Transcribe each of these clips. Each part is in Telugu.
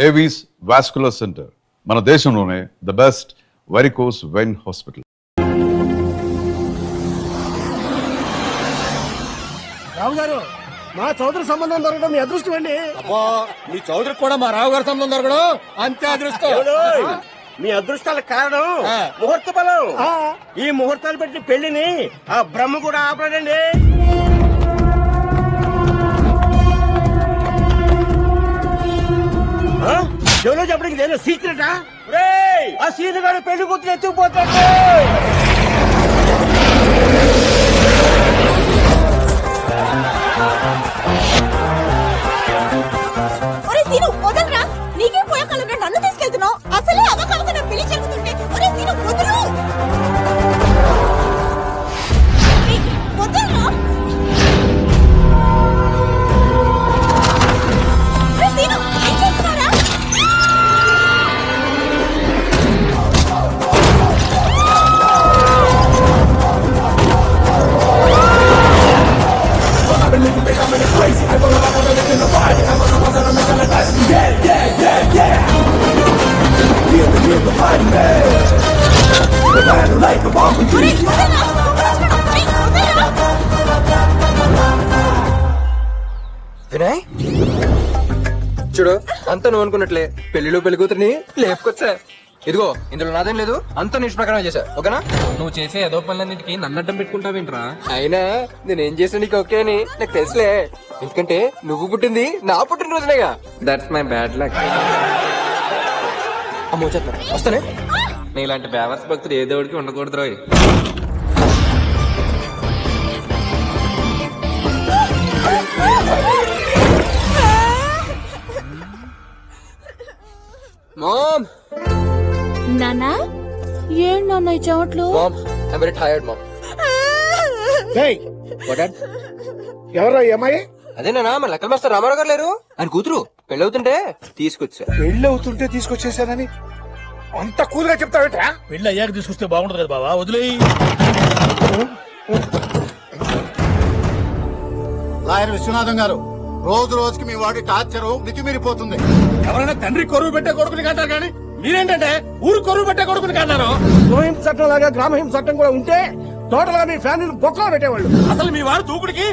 ఏవీస్ వాస్కులర్ సెంటర్ మన దేశంలోనే the best varicose vein hospital. Rao garu, మా చౌదరి సంబంధం దొరకడం మీ అదృష్టం అండి. అబ్బా, మీ చౌదరికి కూడా మా రావు గారి సంబంధం దొరకడం అంతే అదృష్టం. మీ అదృష్టాలకు కారణం ముహూర్త బలం. ఈ ముహూర్తాలు పెట్టి పెళ్లిని ఆ బ్రహ్మ కూడా ఆపలేదండి. చెవులో చెప్పడానికి ఏదో సీక్రెటా? ఆ సీను గారు పెళ్లి కూతురు ఎత్తుకుపోతాడు. నీకే పోయే కాలంలో నన్ను తీసుకెళ్తున్నావు. అసలే అవకాశం పెళ్లి జరుగుతుంటే వదలరా. వినయ్, చూడు, అంతా నువ్వు అనుకున్నట్లే పెళ్లిలో పెళ్లి కూతురిని లేపుకొచ్చా. ఇదిగో, ఇందులో నాదేం లేదు, అంతా నీ ప్రకారం చేశా. ఓకేనా? నువ్వు చేసే ఏదో పనులన్నిటికీ నన్ను అడ్డం పెట్టుకుంటావేంట్రా? అయినా నేనేం చేసా నీకు ఓకే అని నాకు తెలుసులే. ఎందుకంటే నువ్వు పుట్టింది నా పుట్టినరోజునేగా. That's my bad luck. అమ్మో, చెప్తా వస్తానే. నీలాంటి బేవర్స్ భక్తులు ఏ దేవుడికి ఉండకూడదు రోయ్. మామ్, నానా, ఏం నాన్న ఈ చెమట్లు? Mom, I'm very tired mom. ఎవరో ఏమాయి? అదేనా మన లెక్కల మాస్టర్ రామారావు గారు లేరు, ఆయన కూతురు పెళ్ళవుతుంటే తీసుకొచ్చా. పెళ్లి అవుతుంటే తీసుకొచ్చేసానని అంత కూల్గా చెప్తావేట్రా? పెళ్లి అయ్యాక తీసుకొస్తే బాగుండదు కదా బాబా, వదిలేయి. లాయర్ విశ్వనాథం గారు, రోజు రోజుకి మీ వాడి టార్చర్ మితిమీరిపోతుంది. ఎవరైనా తండ్రి కొరువు పెట్టే కొడుకుని కంటారు కానీ మీరేంటంటే ఊరు కొరువు పెట్టే కొడుకుని కన్నారు. గృహహింస చట్టం లాగా గ్రామహింస చట్టం కూడా ఉంటే టోటల్ గా మీ ఫ్యామిలీని బొక్కలో పెట్టేవాళ్ళు. అసలు మీ వాడు దూకుడికి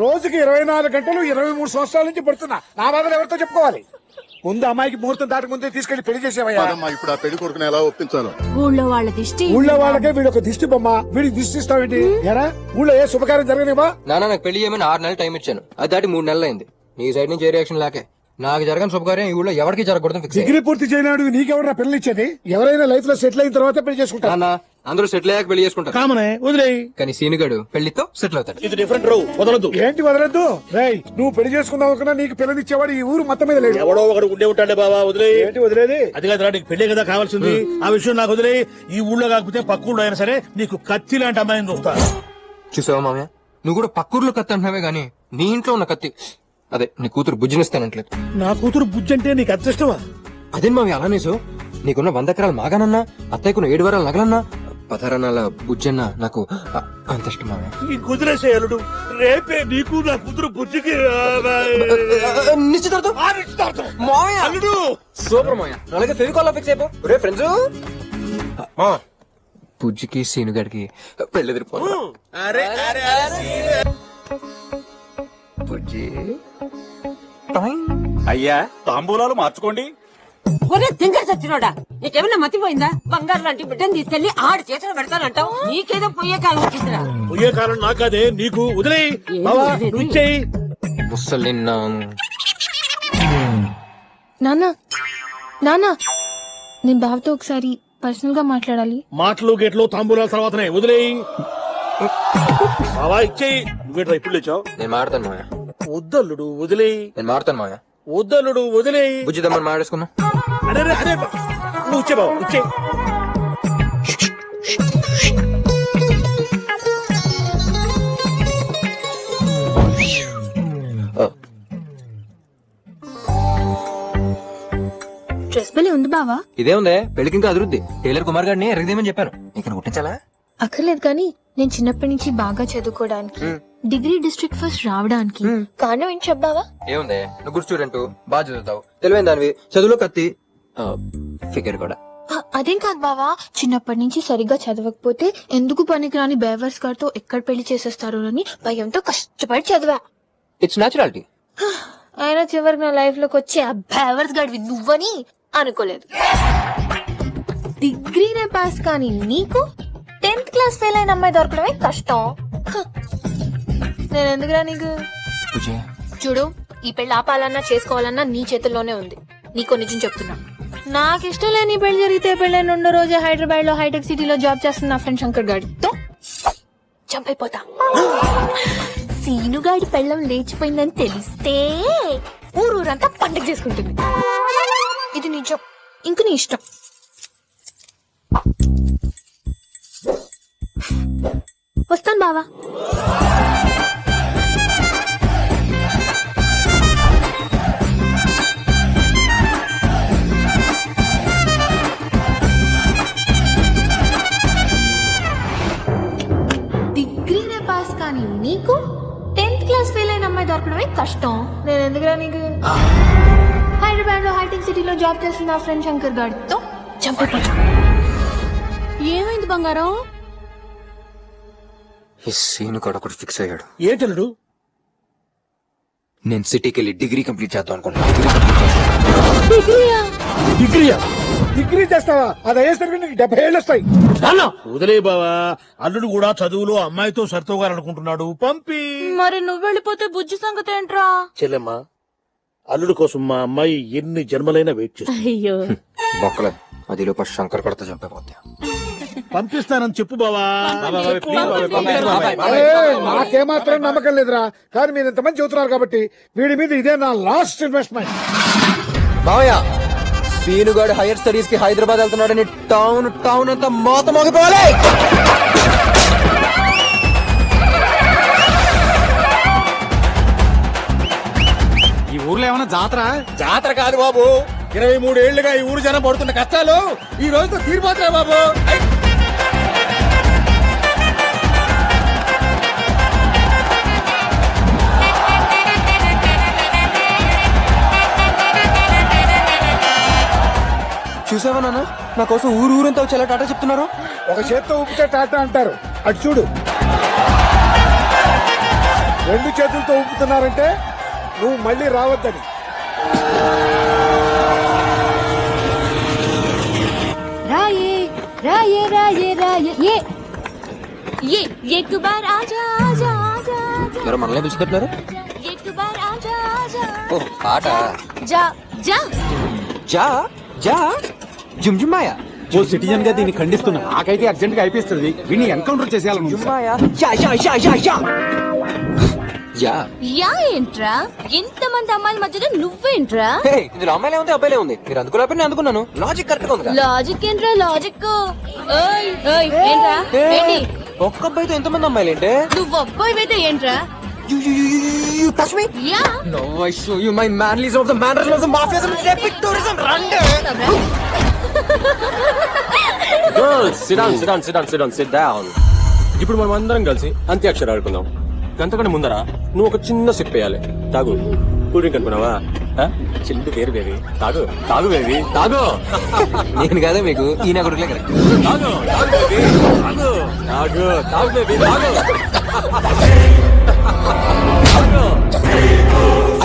రోజుకి 24 గంటలు 23 సంవత్సరాల నుంచి పడుతున్నా. నా బాధలు ఎవరితో చెప్పుకోవాలి? ముందు అమ్మాయికి ముహూర్తం దాటి ముందే తీసుకెళ్లి పెళ్లి చేసేవయ్యా. ఇప్పుడు ఆ పెళ్లి కొడుకుని ఎలా ఒప్పించాలో ఊళ్ళో వాళ్ళ దిష్టి, ఊళ్ళో వాళ్ళకే వీడు ఒక దిష్టి బొమ్మ. వీడికి దిష్టి ఇస్తావేంటి? ఎరా, ఊళ్ళో ఏ శుభకార్యం జరగనివా? నాన్న, నాకు పెళ్లి చేయమని 6 నెలలు టైం ఇచ్చాను. అది దాటి 3 నెలలు అయింది. నీ సైడ్ నుంచి ఏ రియాక్షన్ లేకే నాకు జరగని శుభకార్యం ఈ ఊళ్ళో ఎవరికి జరగకూడదు ఫిక్స్. డిగ్రీ పూర్తి చేయనాడు నీకెవరా పెళ్లి ఇచ్చేది? ఎవరైనా లైఫ్ లో సెటిల్ అయిన తర్వాత పెళ్లి చేసుకుంటా. నాన్న, అందరూ సెటిల్ అయ్యాక పెళ్లి చేసుకుంటారు. కామనే, వదిలేయి. కానీ సీనుగాడు పెళ్లితో సెటిల్ అవుతాడు. ఇది డిఫరెంట్ రో, వదలదు. ఏంటి వదలద్దు? రేయ్, నువ్వు పెళ్లి చేసుకుందాం అనుకున్నా నీకు పిల్లనిచ్చేవాడు ఈ ఊరు మొత్తం మీద లేడు. ఎవడో ఒకడు ఉండే ఉంటాడే బాబా, వదిలేయి. ఏంటి వదిలేది? అది కాదు, నీకు పెళ్లి కదా కావాల్సింది. ఆ విషయం నాకు వదిలేయి. ఈ ఊళ్ళో కాకపోతే పక్క ఊళ్ళో అయినా సరే నీకు కత్తి లాంటి అమ్మాయిని చూస్తా. చూసావా మామయ్య, నువ్వు కూడా పక్కూర్లో కత్తి అంటున్నావే గానీ నీ ఇంట్లో ఉన్న కత్తి, అదే నీ కూతురు బుజ్జినిస్తానంటలేదు. నా కూతురు బుజ్జి అంటే నీకు అదృష్టమా? అదేం మామయ్య అలానే సో, నీకున్న 100 ఎకరాలు మాగానన్నా, అత్తయ్యకున్న 7 వారాలు నగలన్నా, 16 బుజ్జన్న నాకు అంత ఇష్టం మామయ్య. ఈ కుదిరేసే అల్లుడు, రేపే నీకు నా కూతురు బుజ్జికి నిశ్చితార్థం. నిశ్చితార్థం. మామయ్య అల్లుడు సూపర్ మామయ్య. అలాగే ఫెవికాల్ ఫిక్స్ అయిపో. రే ఫ్రెండ్స్, బుజ్జికి సీనుగాడికి పెళ్లి ఎదిరిపో. బుజ్జి అయ్యా, తాంబూలాలు మార్చుకోండి. ఒరే తింగర్ చచ్చినోడా, నీకేమన్నా మతిపోయిందా? బంగారు లాంటి బిడ్డను తీసుకెళ్లి ఆడి చేతులు పెడతానంటావు. నీకేదో పోయే కాలం వచ్చిందిరా. పోయే కాలం నాకదే, నీకు వదిలేయి. నువ్వు ఇచ్చేయి. ముసలి నానా, నానా, నేను బావతో ఒకసారి పర్సనల్ గా మాట్లాడాలి. మాటలు గేట్లు తాంబూలాల తర్వాతనే, వదిలేయి. బావా ఇచ్చేయి. నువ్వేట్రా ఇప్పుడు లేచావు? నేను మాడతాను మాయా. వద్దల్లుడు, వదిలేయి. నేను మాడతాను మాయా. వద్దల్లుడు, వదిలేయి. బుజ్జి దమ్మని మాడేసుకున్నా. అదే అదే, నువ్వు ఇచ్చే బావ, ఇచ్చే. డ్రెస్ భలే ఉంది బావా. ఇదే ఉందే, పెళ్లికి ఇంకా అభివృద్ధి. టైలర్ కుమార్ గారిని ఎరగదేమని చెప్పాను. ఇక్కడ కుట్టించాలా? అక్కర్లేదు కానీ నేను చిన్నప్పటి నుంచి బాగా చదువుకోవడానికి డిగ్రీ డిస్ట్రిక్ట్ ఫస్ట్ రావడానికి కారణం ఏం చెప్దావా? ఏముంది, నువ్వు గుడ్ స్టూడెంట్, బాగా చదువుతావు, తెలివైన దానివి, చదువులో కత్తి, ఫిగర్ కూడా. అదేం కాదు బావా, చిన్నప్పటి నుంచి సరిగ్గా చదవకపోతే ఎందుకు పనికిరాని బేవర్స్ గారితో ఎక్కడ పెళ్లి చేసేస్తారో అని భయంతో కష్టపడి చదివా. It's naturality. ఆయన చివరికి నా లైఫ్ లోకి వచ్చి ఆ బేవర్స్ గాడివి నువ్వని అనుకోలేదు. డిగ్రీనే పాస్ కానీ నీకు 10th క్లాస్ ఫెయిల్ అయిన అమ్మాయి దొరకడమే కష్టం. నేను ఎందుకురా నీకు? చూడు, ఈ పెళ్లి ఆపాలన్నా చేసుకోవాలన్నా నీ చేతుల్లోనే ఉంది. నీకో నిజం చెప్తున్నా, నాకు ఇష్టం లేని పెళ్లి జరిగితే పెళ్ళైన 2 రోజే హైదరాబాద్ లో హైటెక్ సిటీలో జాబ్ చేస్తున్న నా ఫ్రెండ్ శంకర్ గాడితో చంపైపోతా. సీనుగాడి పెళ్ళం లేచిపోయిందని తెలిస్తే ఊరంతా పండుగ చేసుకుంటుంది. ఇది నిజం, ఇంక నీ ఇష్టం. వస్తాను బావా. డిగ్రీనే పాస్ కానీ నీకు 10th క్లాస్ ఫెయిల్ అయిన అమ్మాయి దొరకడమే కష్టం. నేను ఎందుకురా నీకు? హైదరాబాద్ లో హైటెక్ సిటీలో జాబ్ చేస్తున్న నా ఫ్రెండ్ శంకర్ గాడితో చంపైపోతా. ఏమైంది బంగారం? ఈ సీను కూడా ఒకటి ఫిక్స్ అయ్యాడు. ఏంటల్లుడు? నేను సిటీకి వెళ్ళి డిగ్రీ కంప్లీట్ చేద్దాం అనుకున్నా. డిగ్రీయా? డిగ్రీ చేస్తావా? అది అయ్యేసరికి నీకు 70 ఏళ్ళు వస్తాయి. వదిలే బావా, అల్లుడు కూడా చదువులో అమ్మాయితో సరితోగాలనుకుంటున్నాడు. పంపి. మరి నువ్వు వెళ్ళిపోతే బుజ్జి సంగతి ఏంట్రా? చెల్లెమ్మా, అల్లుడు కోసం మా అమ్మాయి ఎన్ని జన్మలైనా వెయిట్ చేస్తుంది. అయ్యో, బొక్కలేదు, అది లోపల శంకర్ కొడతా చంపైపోతా. పంపిస్తానని చెప్పు బావా. నాకేమాత్రం నమ్మకం లేదురా, కానీ మీరు ఇంతమంది చెబుతున్నారు కాబట్టి వీడి మీద ఇదే నా లాస్ట్ ఇన్వెస్ట్మెంట్. బావయ్య, సీనుగాడు హైయర్ స్టడీస్ కి హైదరాబాద్ వెళ్తున్నాడని టౌన్ అంతా మోత మోగిపోవాలి. ఈ ఊర్లో ఏమైనా జాతర? జాతర కాదు బాబు, 23 ఏళ్లుగా ఈ ఊరు జనం పడుతున్న కష్టాలు ఈ రోజుతో తీరిపోతాయి బాబు. చూసావా నాన్న, నా కోసం ఊరంతా వచ్చి ఎలా టాటా చెప్తున్నారు. ఒక చేత్తో ఊపితే టాటా అంటారు, అటు చూడు. 2 చేతులతో ఊపుతున్నారంటే నువ్వు మళ్ళీ రావద్దని. రాయే రాయే రాయే రాయే ये एक बार आजा आजा आजा आजा ఎవరో మనల్ని పిలుచుకుంటున్నారు. एक बार आजा आजा ఓ పాట. जा जा జా జా జుమ్ జుమ్మాయా. ఓ సిటిజన్ గా దీన్ని ఖండిస్తున్నా. నాకైతే అర్జెంట్ గా అయిపోతుంది. వీడిని ఎన్కౌంటర్ చేసేయాలను. జుమ్మాయా యా యా యా యా యా యా. యా ఏంట్రా, ఇంతమంది అమ్మాయిల మధ్యలో నువ్వేంట్రా? హే, ఇందులో అమ్మాయిలే ఉంది, అబ్బాయిలే ఉంది. మీరు అందుకోలేకపోతే నేను అందుకున్నాను. లాజిక్ కరెక్ట్ గా ఉంది. లాజిక్ ఏంట్రా లాజిక్? ఓయ్ ఓయ్ ఏంట్రా ఏంటి? ఒక్క అబ్బాయితో ఎంతమంది అమ్మాయిలు ఏంటే? నువ్వు అబ్బాయివైతే ఏంట్రా? You touch me? Yeah No, I show you my manlyism of the mannerism of the mafiaism and epic tourism. Run SIT down. ఇప్పుడు మనం అందరం కలిసి అంత్యాక్షరి ఆడుకుందాం. గంతకంటే ముందరా నువ్వు ఒక చిన్న సిప్ వేయాలి. తాగు. కూల్ డ్రింక్ అనుకున్నావా? చిల్లు పేరు బేబీ. తాగు తాగు బేబీ తాగు. నేను కాదా మీకు ఈయన కొడుకులే కదా. తాగు తాగు బేబీ తాగు తాగు తాగు బేబీ తాగు.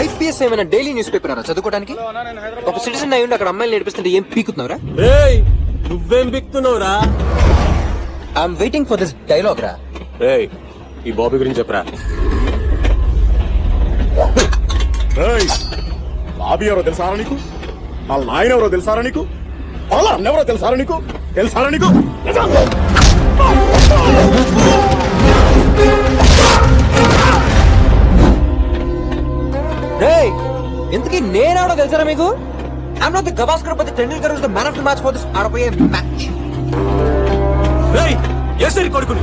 ఐపీఎస్ ఏమైనా డైలీ న్యూస్ పేపర్ అరా చదువుకోవడానికి? ఒక సిటిజన్ అయ్యి ఉండి అక్కడ అమ్మాయిలు నేర్పిస్తుంటే ఏం పీకుతున్నావురా? రేయ్, నువ్వేం బిక్తున్నావురా? I'm waiting for this dialogue రా. రేయ్, ఈ బాబీ గురించి చెప్పరా. బాబీ ఎవరో తెలుసారా నీకు? వాళ్ళ నాయన ఎవరో తెలుసారా నీకు? వాళ్ళ అన్న ఎవరో తెలుసారా నీకు? తెలుసారా నీకు? రేయ్, ఇంతకీ నేనాడో తెలుసారా మీకు? I'm not the Gavaskar but the Tendulkar is the man of the match for this ROA match. రేయ్, ఎసరి కొడుకుని.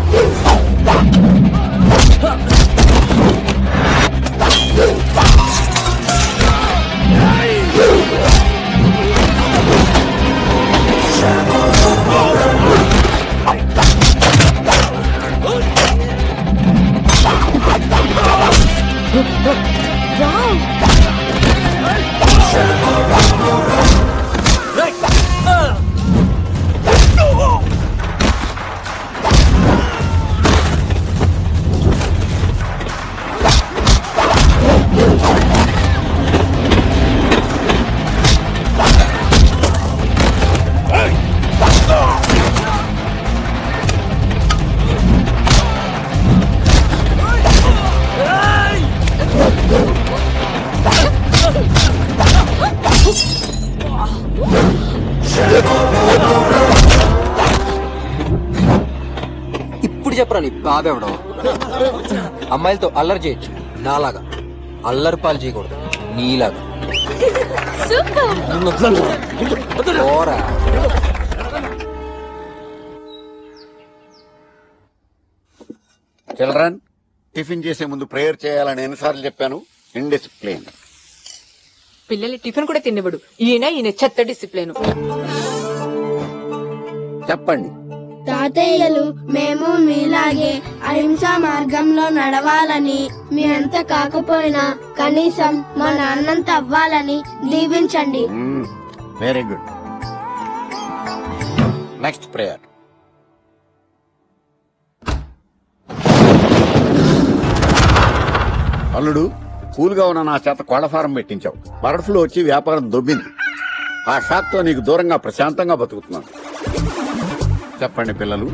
చెప్పరా నీ బాబెవడో. అమ్మాయిలతో అల్లరి చేయొచ్చు, నాలాగా అల్లరి పాలు చేయకూడదు, నీలాగా. పోరా. చిల్డ్రన్, టిఫిన్ చేసే ముందు ప్రేయర్ చేయాలని ఎన్నిసార్లు చెప్పాను? ఇండిసిప్లిన్. పిల్లలు టిఫిన్ కూడా తినబడు. ఈయన చెత్త డిసిప్లిన్. చెప్పండి. తాతయ్యలు మేము మీలాగే అహింసా మార్గంలో నడవాలని, మీ అంత కాకపోయినా కనీసం మా నాన్నంత అవ్వాలని దీవించండి. Very good. Next prayer. అల్లుడు, కూల్గా ఉన్న నా చేత కోళ్ల ఫారం పెట్టించావు. బర్డ్ ఫ్లూ వచ్చి వ్యాపారం దొబ్బింది. ఆ షాక్ తో నీకు దూరంగా ప్రశాంతంగా బతుకుతున్నాను. చెప్పండి పిల్లలు.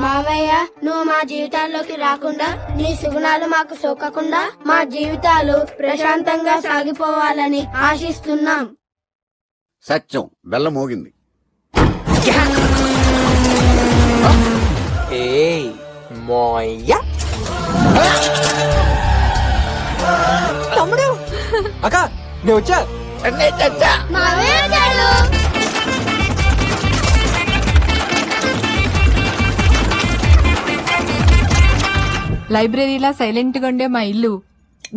మావయ్య, నువ్వు మా జీవితాల్లోకి రాకుండా, నీ సుగుణాలు మాకు సోకకుండా మా జీవితాలు ప్రశాంతంగా సాగిపోవాలని ఆశిస్తున్నాం. సత్యం. బెల్ల మోగింది. ఏయ్ మోయ్య. తమ్ముడు, అక్క నేను వచ్చా. మావయ్య వచ్చాడు. లైబ్రరీలా సైలెంట్ గా ఉండే మా ఇల్లు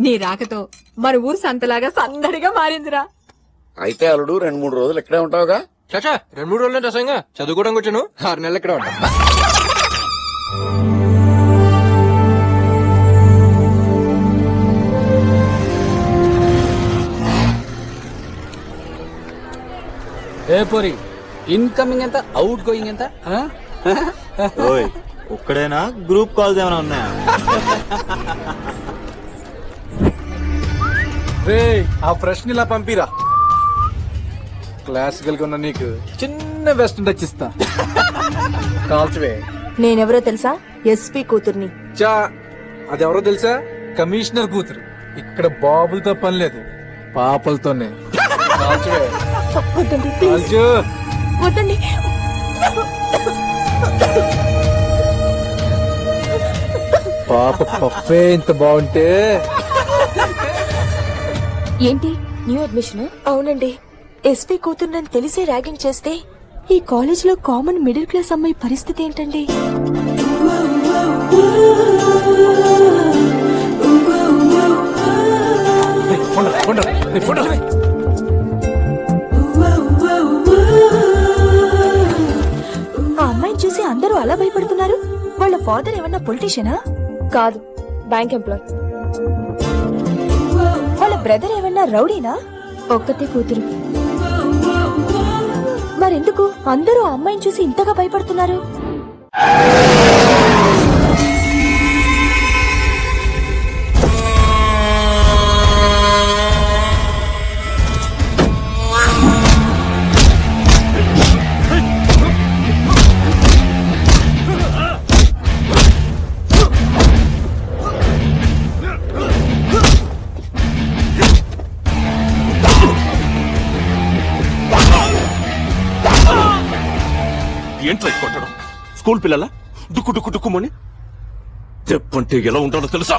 నీ రాకతో మన ఊరు సంతలాగా సందడిగా మారిందిరా. అయితే అల్లుడు 2-3 రోజులు ఇక్కడే ఉంటావుగా? చాచా 2-3 రోజులు రసంగా చదువుకోవడానికి వచ్చాను. 6 నెలలు ఇక్కడ ఉంటా. ఏ పోరి, ఇన్కమింగ్ ఎంత, అవుట్ గోయింగ్ ఎంత? ఒక్కడేనా? గ్రూప్ కాల్స్ ఏమైనా ఉన్నాయా? ఆ ప్రశ్న ఇలా పంపిరా. క్లాసికల్ గా ఉన్న నీకు చిన్న వెస్టర్న్ టచ్ ఇస్తా. కాల్చవే. నేనెవరో తెలుసా? ఎస్పీ కూతుర్ని. చా, అదెవరో తెలుసా? కమిషనర్ కూతురు. ఇక్కడ బాబులతో పని లేదు, పాపలతోనే. కాల్చవే. వద్దండి, ప్లీజ్. కాల్చు. వద్దండి. పాప పఫే ఇంత బాగుంటే. ఏంటి న్యూ అడ్మిషన్? అవునండి. ఎస్పీ కూతుర్నని తెలిసే ర్యాగింగ్ చేస్తే ఈ కాలేజ్ లో కామన్ మిడిల్ క్లాస్ అమ్మాయి పరిస్థితి ఏంటండి? ఆ అమ్మాయిని చూసి అందరూ అలా భయపడుతున్నారు. వాళ్ళ ఫాదర్ ఏమన్నా పొలిటీషియనా? కాదు, బ్యాంక్ ఎంప్లాయ్. వాళ్ళ బ్రదర్ ఏమన్నా రౌడీనా? ఒక్కతే కూతురు. మరెందుకు అందరూ ఆ అమ్మాయిని చూసి ఇంతగా భయపడుతున్నారు? ఏంట్రా కొట్టడం? స్కూల్ పిల్లల డుక్కు డుక్కు డుక్కుమని చెప్పంటే ఎలా ఉండాలో తెలుసా?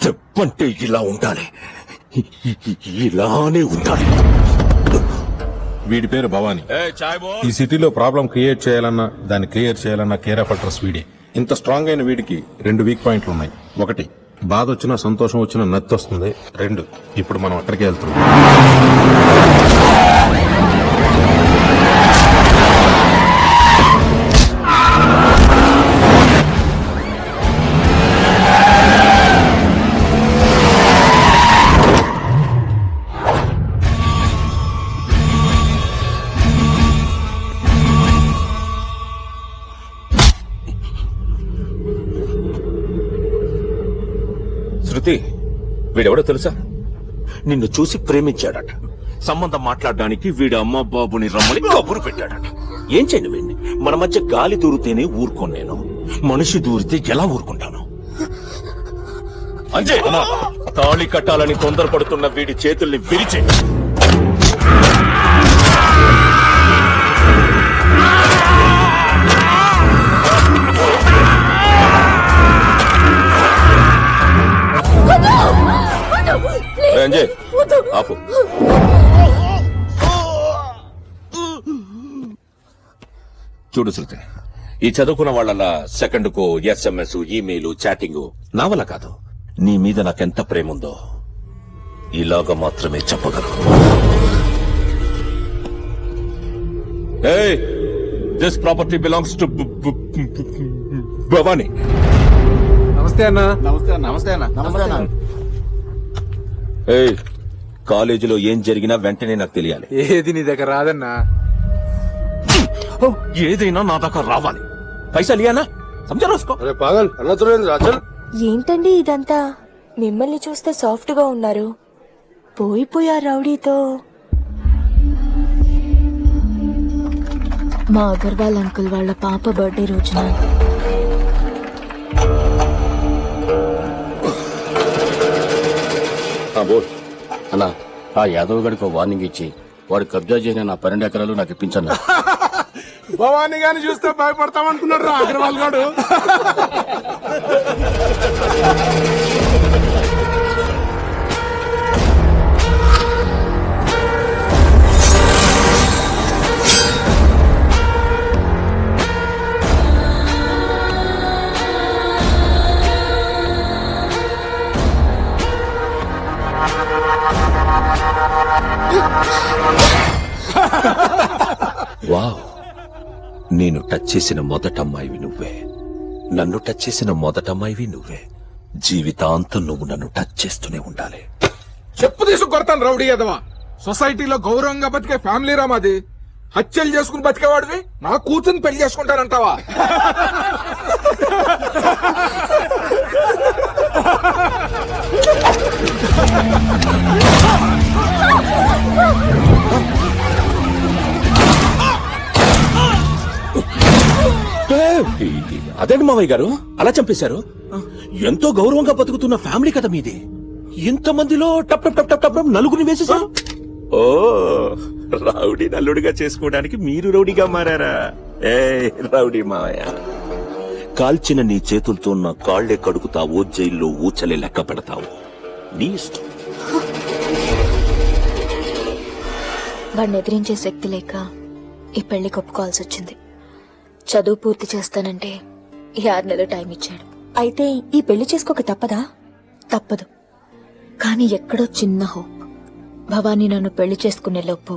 చెప్పంటే ఇలా ఉండాలి, ఇలానే ఉండాలి. వీడి పేరు భవానీ. ఈ సిటీలో ప్రాబ్లం క్రియేట్ చేయాలన్నా, దాన్ని క్లియర్ చేయాలన్నా కేర్ ఆఫ్ అడ్రస్ వీడే. ఇంత స్ట్రాంగ్ అయిన వీడికి 2 వీక్ పాయింట్లు ఉన్నాయి. 1, బాధ వచ్చినా సంతోషం వచ్చినా నత్తి వస్తుంది. 2, ఇప్పుడు మనం అక్కడికి వెళ్తున్నాం. శృతి, వీడెవడో తెలుసా? నిన్ను చూసి ప్రేమించాడట. సంబంధం మాట్లాడడానికి వీడి అమ్మ బాబుని రమ్మని కబురు పెట్టాడట. ఏం చేయండి వీడిని? మన మధ్య గాలి దూరితేనే ఊరుకోను నేను. మనిషి దూరితే ఎలా ఊరుకుంటాను? అంజే, తాళి కట్టాలని తొందరపడుతున్న వీడి చేతుల్ని విరిచే. అంజయ్, ఆపు. చూడు శృతి, ఈ చదువుకున్న వాళ్ళ సెకండ్ కు SMS, ఈమెయిల్, చాటింగ్ నా వల్ల కాదు. నీ మీద నాకెంత ప్రేమ ఉందో ఇలాగ మాత్రమే చెప్పగలను. This property belongs to Bhavani. నమస్తే అన్న. నమస్తే అన్న. కాలేజీలో ఏం జరిగినా వెంటనే నాకు తెలియాలి. ఏది నీ దగ్గర రాదన్నా. ఏదైనా నా దాకా రావాలి. పైసలు ఇయ్యానా? సమజా రాసుకో. ఏంటండి ఇదంతా? మిమ్మల్ని చూస్తే సాఫ్ట్ గా ఉన్నారు, పోయిపోయా రౌడీతో. మా అగర్వాల్ అంకుల్ వాళ్ళ పాప బర్త్డే రోజున అన్నా, ఆ యాదవ్ గడికి వార్నింగ్ ఇచ్చి వాడు కబ్జా చేసిన నా 12 ఎకరాలు నాకు ఇప్పించన్నా. భవానీ గాని చూస్తే భయపడతామనుకున్నాడు రా అగర్వాల్ గాడు. వావ్, నేను టచ్ చేసిన మొదట అమ్మాయివి నువ్వే. నన్ను టచ్ చేసిన మొదట అమ్మాయివి నువ్వే. జీవితాంతం నువ్వు నన్ను టచ్ చేస్తూనే ఉండాలి. చెప్పు తీసుకు కొడతాను రౌడీ ఎదవా. సొసైటీలో గౌరవంగా బతికే ఫ్యామిలీ రా మాది. హత్యలు చేసుకుని బతికేవాడివి నా కూతుర్ని పెళ్లి చేసుకుంటానంటావా? అదేంటి మావయ్య గారు అలా చంపేశారు? ఎంతో గౌరవంగా బతుకుతున్న ఫ్యామిలీ కదా మీది. ఇంతమందిలో టప్ టప్ టప్ టప్ టప్ నలుగురిని వేసేశారు. ఓ, రౌడీ నల్లుడిగా చేసుకోవడానికి మీరు రౌడీగా మారారా? ఏ రౌడీ మావయ్య, కాల్చిన నీ చేతులతో నా కాళ్లే కడుగుతావో, జైల్లో ఊచలే లెక్క పెడతావు, నీ ఇష్టం. వాడిని ఎదిరించే శక్తి లేక ఈ పెళ్లి ఒప్పుకోవాల్సి వచ్చింది. చదువు పూర్తి చేస్తానంటే ఈ 6 నెలలు టైం ఇచ్చాడు. అయితే ఈ పెళ్లి చేసుకోక తప్పదా? తప్పదు. కానీ ఎక్కడో చిన్న హోప్. భవానీ నన్ను పెళ్లి చేసుకునే లోపు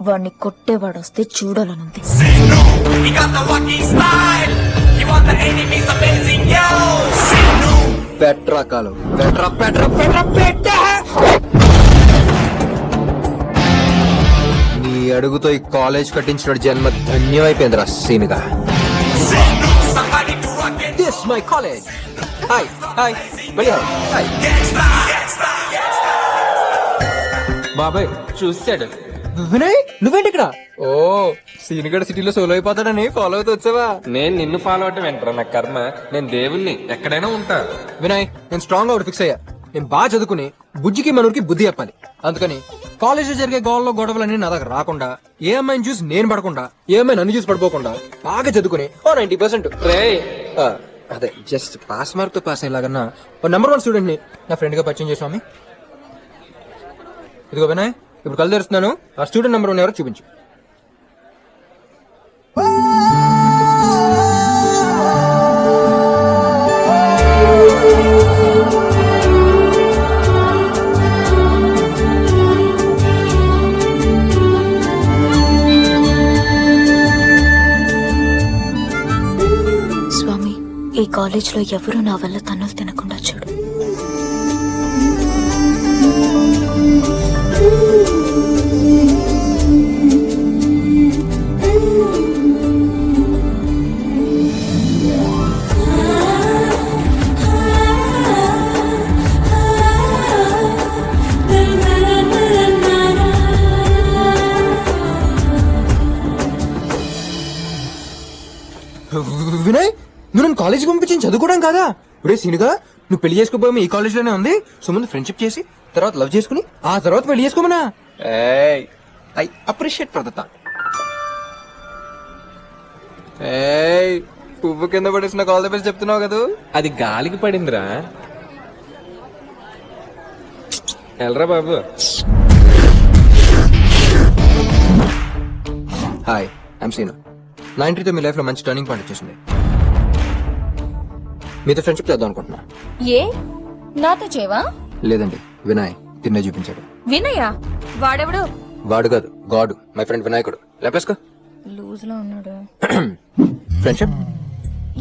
వాణ్ణి కొట్టేవాడు వస్తే చూడాలనుంది. పెట్రా కాలం, పెట్రా పెట్రా పెట్రా పెట్ట. నీ అడుగుతో ఈ కాలేజ్ కట్టించిన జన్మ ధన్యమైపోయిందిరా సీనుగా. This my college. Hi hi hi. బాబాయ్ చూసాడు. వినయ్, నువ్వేంటి ఇక్కడ? ఓ, సీనుగడ సిటీలో సోలో అయిపోతాడని ఫాలో అవుతూ వచ్చావా? నేను నిన్ను ఫాలో అవటం ఏంట్రా నా కర్మ. నేను దేవుణ్ణి, ఎక్కడైనా ఉంటా. వినయ్, నేను స్ట్రాంగ్ అవుట్ ఫిక్స్ అయ్యా. నేను బాగా చదువుకుని బుజ్జికి మనూరికి బుద్ధి చెప్పాలి. అందుకని కాలేజ్ లో జరిగే గోల్లో గొడవలన్నీ నా దగ్గర రాకుండా, ఏ అమ్మాయిని చూసి నేను పడకుండా, ఏ అమ్మాయి నన్ను చూసి పడిపోకుండా బాగా చదువుకుని 90% రే అదే జస్ట్ పాస్ మార్క్ తో పాస్ అయ్యేలాగన్నా నెంబర్ 1 స్టూడెంట్ ని నా ఫ్రెండ్ గా పరిచయం చేసామి. ఇదిగో వినయ్, ఇప్పుడు కళ్ళు తెరుస్తున్నాను. ఆ స్టూడెంట్ నెంబర్ 1 ఎవరో చూపించు. స్వామి, ఈ కాలేజ్లో ఎవరూ నా వల్ల తన్నులు తినకుండా చూడు. కాలేజీకి పంపించి చదువుకోవడం కాదా? ఇప్పుడే సీనుగా నువ్వు పెళ్లి చేసుకోబోయే ఈ కాలేజ్ లోనే ఉంది. సో ముందు ఫ్రెండ్షిప్ చేసి తర్వాత లవ్ చేసుకుని ఆ తర్వాత పెళ్లి చేసుకోమనా? I appreciate for the thought. పువ్వు కింద పడేసిన కాల్ ద బెస్ట్ చెప్తున్నావు కదా. అది గాలికి పడిందిరా. ఎల్రా బాబు. Hi, I'm Seenu. 93 మీ లైఫ్ లో మంచి టర్నింగ్ పాయింట్ వచ్చేసింది. మీతో ఫ్రెండ్షిప్ చేద్దాం అనుకుంటున్నా. ఏ నాతో చేవా? లేదండి, వినయ్ తిన్నే చూపించాడు. వినయా? వాడెవడు? వాడు కాదు, గాడు. మై ఫ్రెండ్ వినాయకుడు. లేపేసుకో. లూజ్ లో ఉన్నాడు. ఫ్రెండ్షిప్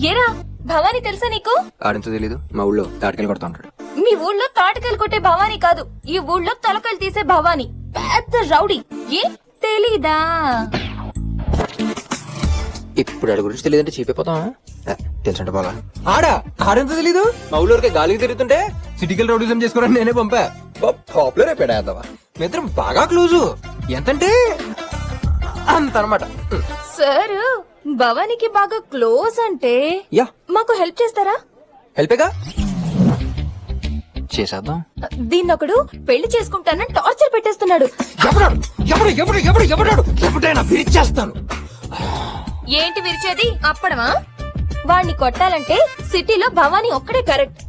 ఏరా భవానీ తెలుసా నీకు? ఆడింత తెలీదు, మా ఊళ్ళో తాటికెళ్ళి కొడతా ఉంటాడు. మీ ఊళ్ళో తాటకాయలు కొట్టే భవానీ కాదు, ఈ ఊళ్ళో తలకాయలు తీసే భవానీ. పెద్ద రౌడీ. ఏ తెలీదా? ఇప్పుడు ఆడి గురించి తెలియదంటే చీపైపోతావా? తెలుసంట బాగా. ఆడెంత తెలీదు, మా ఊళ్ళోకి గాలికి తిరుగుతుంటే సిటీకల్ రౌడిజం చేసుకోవడానికి నేనే పంపా. పాపులర్ అయిపోయాడవా. మీ ఇద్దరం బాగా క్లోజు. ఎంతంటే అంత అనమాట. సార్ భవానీకి బాగా క్లోజ్ అంటే యా, మాకు హెల్ప్ చేస్తారా? హెల్పేగా చేసేద్దాం. దీన్నొకడు పెళ్లి చేసుకుంటానని టార్చర్ పెట్టేస్తున్నాడు. ఎప్పుడైనా విరిచేస్తాను. ఏంటి విరిచేది? అప్పడమా? వాణ్ణి కొట్టాలంటే సిటీలో భవానీ ఒక్కడే కరెక్ట్.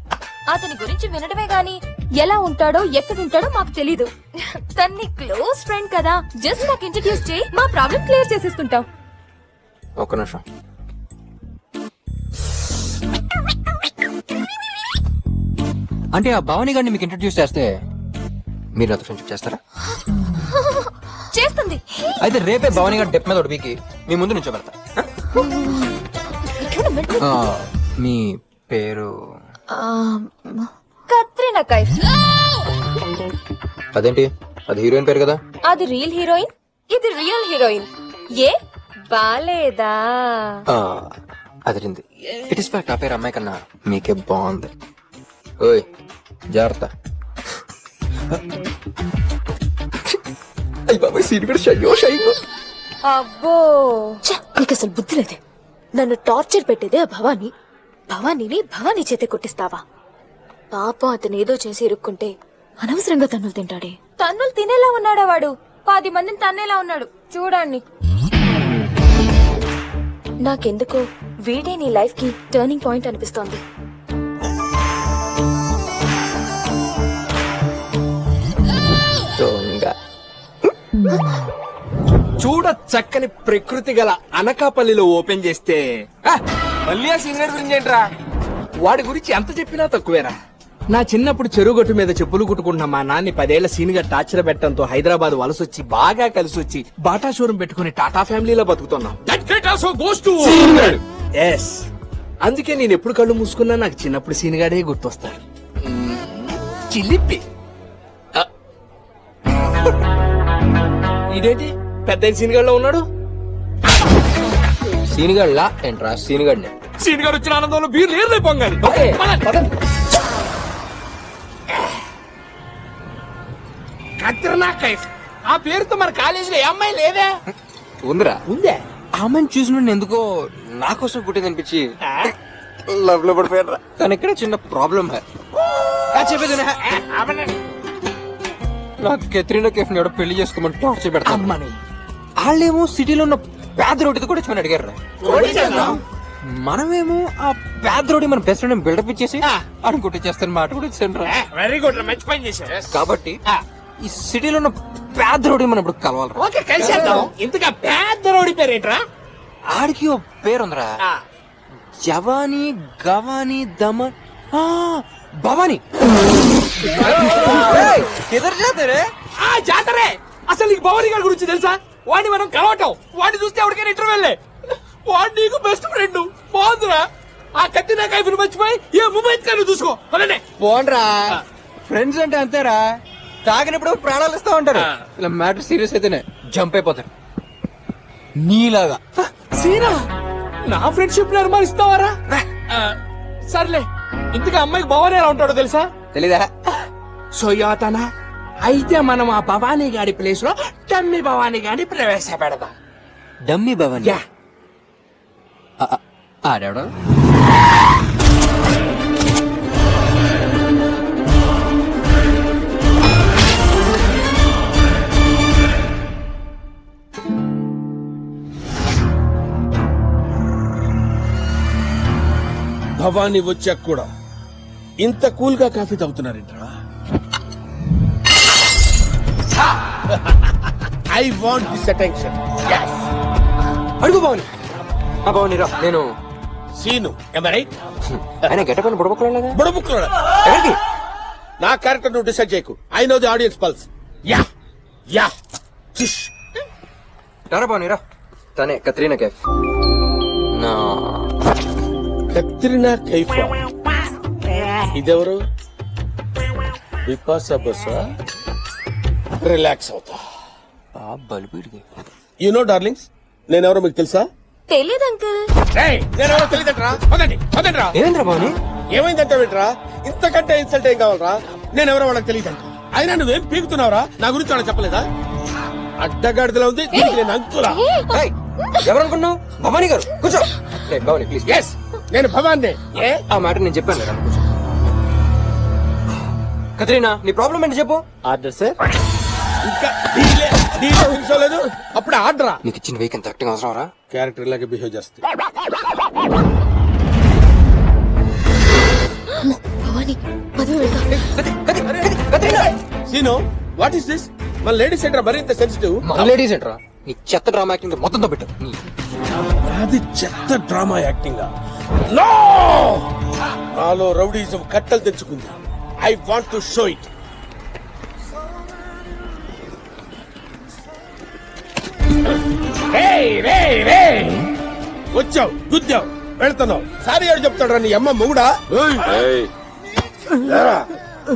అతని గురించి వినడమే గాని ఎలా ఉంటాడో ఎక్కడుంటాడో మాకు తెలీదు. తన్ని క్లోజ్ ఫ్రెండ్ కదా, జస్ట్ నాకు ఇంట్రడ్యూస్ చేయి, మా ప్రాబ్లం క్లియర్ చేసేసుకుంటాం. ఒక్క నిమిషం. అంటే ఆ భవానీ గారిని మీకు ఇంట్రడ్యూస్ చేస్తే మీరు నాతో ఫ్రెండ్షిప్ చేస్తారా? చేస్తుంది. అయితే రేపే భవానీ గారి డెప్ మీద ఒడిపీకి మీ ముందు నుంచో పెడతా. మీ పేరు? కత్రినా కైఫ్. అదేంటి, అది హీరోయిన్ పేరు కదా? అది రియల్ హీరోయిన్, ఇది రియల్ హీరోయిన్. ఏ బాలేదా? అదిరింది. ఇట్ ఇస్ ఫ్యాక్ట్, ఆ పేరు అమ్మాయి కన్నా మీకే బాగుంది. ఓయ్ జాగ్రత్త. అబ్బో, నీకు అసలు బుద్ధి లేదే. నన్ను టార్చర్ పెట్టేదే ఆ భవానీ. భవానీని భవానీ చేతే కొట్టిస్తావా? పాపం అతను ఏదో చేసి ఇరుక్కుంటే అనవసరంగా తన్నులు తింటాడే. తన్నులు తినేలా ఉన్నాడా వాడు? 10 మందిని తన్నేలా ఉన్నాడు చూడండి. నాకెందుకో వీడే నీ లైఫ్ కి టర్నింగ్ పాయింట్ అనిపిస్తోంది. చూడ చక్కని ప్రకృతి గల అనకాపల్లిలో ఓపెన్ చేస్తే మళ్ళీ ఆ సీనియర్ గురించి ఏంట్రా? వాడి గురించి ఎంత చెప్పినా తక్కువేరా. నా చిన్నప్పుడు చెరుగొట్టు మీద చెప్పులు కుట్టుకుంటున్న మా నాన్ని 10 ఏళ్ల సీనియర్ టార్చర్ పెట్టడంతో హైదరాబాద్ వలసొచ్చి బాగా కలిసి వచ్చి బాటా షోరూం పెట్టుకుని టాటా ఫ్యామిలీలో బతుకుతున్నాం. ఎస్, అందుకే నేను ఎప్పుడు కళ్ళు మూసుకున్నా నాకు చిన్నప్పుడు సీనిగాడే గుర్తొస్తాడు. చిలిపి. ఇదేంటి పెద్ద సీనిగాడ్లో ఉన్నాడు? సీనిగాడ్లా ఏంట్రా? సీనిగాడ్నే. సీనిగాడు వచ్చిన ఆనందంలో బీర్లు ఏర్లే పొంగాలి. కత్రినా కైఫ్ ఆ పేరుతో మన కాలేజీలో ఏ అమ్మాయి లేదే? ఉందిరా. ఉందే? ఆ అమ్మాయిని చూసిన ఎందుకో నా కోసం కుట్టింది అనిపించి లవ్ లో పడిపోయారా. కానీ ఇక్కడ చిన్న ప్రాబ్లం చెప్పేది. నాకు కెత్రినా కేఫ్ ఎవడో పెళ్లి చేసుకోమని టార్చర్ పెడతాను. వాళ్ళేమో సిటీలో ఉన్న పేద రోడ్డు కూడా ఇచ్చి అడిగారు. మనమేమో ఆ పేద రోడ్డు మన బెస్ట్ ఫ్రెండ్ బిల్డప్ ఇచ్చేసి అనుకుంటే చేస్తాను మాట కూడా ఇచ్చాను. వెరీ గుడ్, మంచి పని చేశారు. కాబట్టి ఈ సిటీలో ఉన్న పేద రోడ్డు మనం ఇప్పుడు కలవాలి. ఓకే, కలిసేద్దాం. ఇంతగా పేద రోడ్డు పేరేంట్రా? ఆడికి ఓ పేరుందిరా, జవానీ గవానీ దమన్ భవానీ. జాతరే. అసలు నీకు భవానీ గారి గురించి తెలుసా? వాడిని మనం కలవటం, వాడిని చూస్తే ఎవరికైనా ఇంటర్వ్యూలే. వాడు నీకు బెస్ట్ ఫ్రెండ్. బాగుందిరా. ఆ కత్తినా కైఫ్ని మర్చిపోయి ఏ ముంబైత్ కానీ చూసుకో. పోన్రా, ఫ్రెండ్స్ అంటే అంతేరా. తాగినప్పుడు ప్రాణాలు ఇస్తా ఉంటారు, ఇలా మ్యాటర్ సీరియస్ అయితేనే జంప్ అయిపోతారు. నీలాగా సీనా నా ఫ్రెండ్షిప్ నిర్మానిస్తావారా? సర్లే, ఇంతగా అమ్మాయికి భవానీ ఎలా ఉంటాడో తెలుసా? తెలీదా? సోయాతనా. అయితే మనం ఆ భవానీ గాడి ప్లేస్ లో డమ్మి భవానీ గాడి ప్రవేశపెడదాం. డమ్మి భవానీ ఆడాడు. భవానీ వచ్చాక కూడా ఇంత కూల్ గా కాఫీ తాగుతున్నారేంట్రా? I want this attention. అడుగు భవని. భవని రా, నేను సీను, am I right? ఆయన గెటప్ అని బుడబుక్కలేదా? బుడబుక్కులోడా? ఎవరికి? నా క్యారెక్టర్ నువ్వు డిసైడ్ చేయకు. I know the audience pulse. Yeah yeah రా భవని రా. తనే కత్రీనా కైఫ్. నా కత్రినా కైఫ్. ఇదెవరు? బిపాసా బసా. రిలాక్స్ అవుతా. యు నో డార్లింగ్స్, నేనెవరో మీకు తెలుసా? తెలియదు అంకుల్. నేనెవరో తెలియదంటరా? పదండి పదండి రా. ఏమైందిరా భవని? ఏమైందంటే వింటరా, ఇంతకంటే ఇన్సల్ట్ ఏం కావాలరా? నేనెవరో వాళ్ళకి తెలియదంట. అయినా నువ్వేం పీకుతున్నావురా? నా గురించి వాళ్ళకి చెప్పలేదా? అడ్డగాడిదలా ఉంది దీనికి నేను అంకులా. ఎవరనుకున్నావు? భవానీ గారు కూర్చో. భవానీ ప్లీజ్. ఎస్, నేను భవాన్ని. ఆ మాట నేను చెప్పాను కదా, కూర్చో. కత్రీనా, నీ ప్రాబ్లం ఏంటి చెప్పు. Order sir. ఇంకా డీలే ఉంచలేదు, అప్పుడే ఆర్డరా? నీకు ఇచ్చిన వీక్ ఎంత యాక్టింగ్ అవసరం రా? క్యారెక్టర్ ఇలాగే బిహేవ్ చేస్తుంది. భవాని పది వెళ్దాం. Seenu, what is this? మన లేడీస్ ఏంట్రా మరి ఇంత సెన్సిటివ్? మన లేడీస్ ఏంట్రా? నీ చెత్త డ్రామా యాక్టింగ్ మొత్తంతో పెట్టు. అది చెత్త డ్రామా యాక్టింగ్. నాలో రౌడీజం కట్టలు తెచ్చుకుంది. I want to show it. వచ్చావు, గుద్దావు, వెళ్తున్నావు. సారీ ఏడు చెప్తాడు నీ అమ్మ మొగుడా?